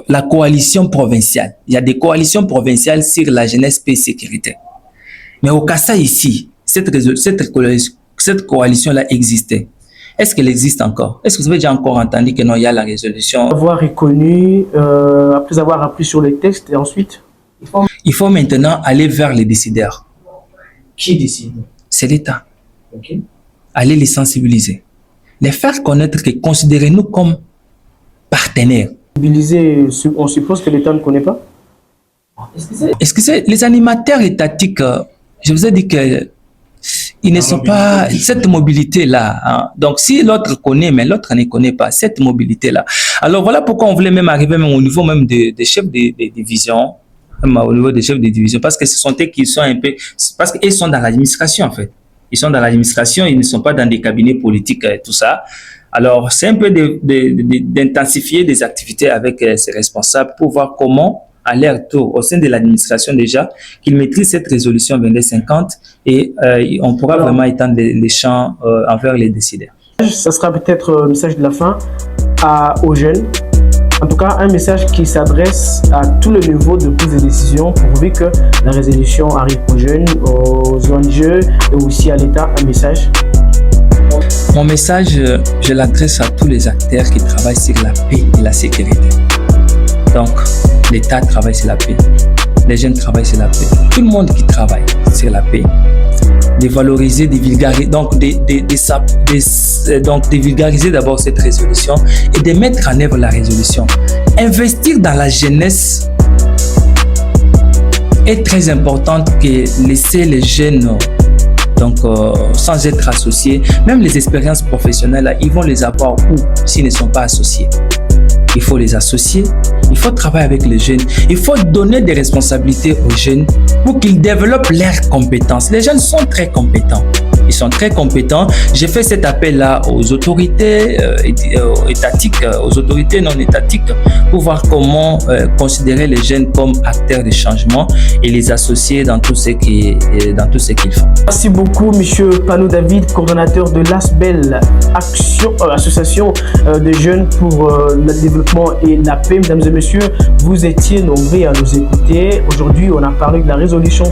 la coalition provinciale. Il y a des coalitions provinciales sur la jeunesse, paix et sécurité. Mais au Kasaï ici, cette coalition-là existait. Est-ce qu'elle existe encore? Est-ce que vous avez déjà encore entendu que non, il y a la résolution? Avoir reconnu, après avoir appris sur les textes et ensuite? Il faut maintenant aller vers les décideurs. Qui décide? C'est l'État. Okay. Aller les sensibiliser. Les faire connaître que considérez-nous comme partenaires. Sensibiliser, on suppose que l'État ne connaît pas? Est-ce que c'est les animateurs étatiques, je vous ai dit que ils ne sont pas cette mobilité-là. Hein. Donc, si l'autre connaît, mais l'autre ne connaît pas cette mobilité-là. Alors, voilà pourquoi on voulait même arriver même au niveau même des chefs des divisions, même au niveau des chefs de division, parce que ce sont eux qui sont un peu, parce qu'ils sont dans l'administration, en fait. Ils sont dans l'administration, ils ne sont pas dans des cabinets politiques et tout ça. Alors, c'est un peu d'intensifier des activités avec ces responsables pour voir comment, à leur tour, au sein de l'administration déjà, qu'ils maîtrisent cette résolution 2250 et on pourra vraiment étendre les champs envers les décideurs. Ça sera peut-être un message de la fin aux jeunes. En tout cas, un message qui s'adresse à tous les niveaux de prise de décision pour que la résolution arrive aux jeunes, aux ONG et aussi à l'État. Un message. Mon message, je l'adresse à tous les acteurs qui travaillent sur la paix et la sécurité. Donc, l'État travaille sur la paix, les jeunes travaillent sur la paix, tout le monde qui travaille sur la paix, de valoriser, de vulgariser, donc de vulgariser d'abord cette résolution et de mettre en œuvre la résolution. Investir dans la jeunesse est très important que laisser les jeunes donc sans être associés, même les expériences professionnelles, là, ils vont les avoir où s'ils ne sont pas associés. Il faut les associer, il faut travailler avec les jeunes, il faut donner des responsabilités aux jeunes pour qu'ils développent leurs compétences. Les jeunes sont très compétents. Ils sont très compétents. J'ai fait cet appel-là aux autorités étatiques, aux autorités non étatiques, pour voir comment considérer les jeunes comme acteurs de changement et les associer dans tout ce qu'ils font. Merci beaucoup, Monsieur Pano David, coordonnateur de l'ASBEL, Association des jeunes pour le développement et la paix. Mesdames et messieurs, vous étiez nombreux à nous écouter. Aujourd'hui, on a parlé de la résolution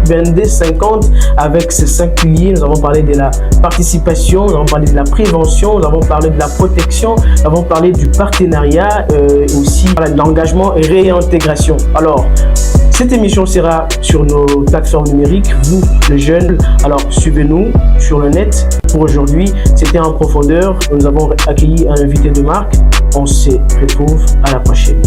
2250 avec ces 5 piliers. Nous avons parlé de la participation, nous avons parlé de la prévention, nous avons parlé de la protection, nous avons parlé du partenariat, aussi de l'engagement et réintégration. Alors, cette émission sera sur nos plateformes numériques, vous les jeunes. Alors suivez-nous sur le net. Pour aujourd'hui, c'était En Profondeur. Nous avons accueilli un invité de marque. On se retrouve à la prochaine.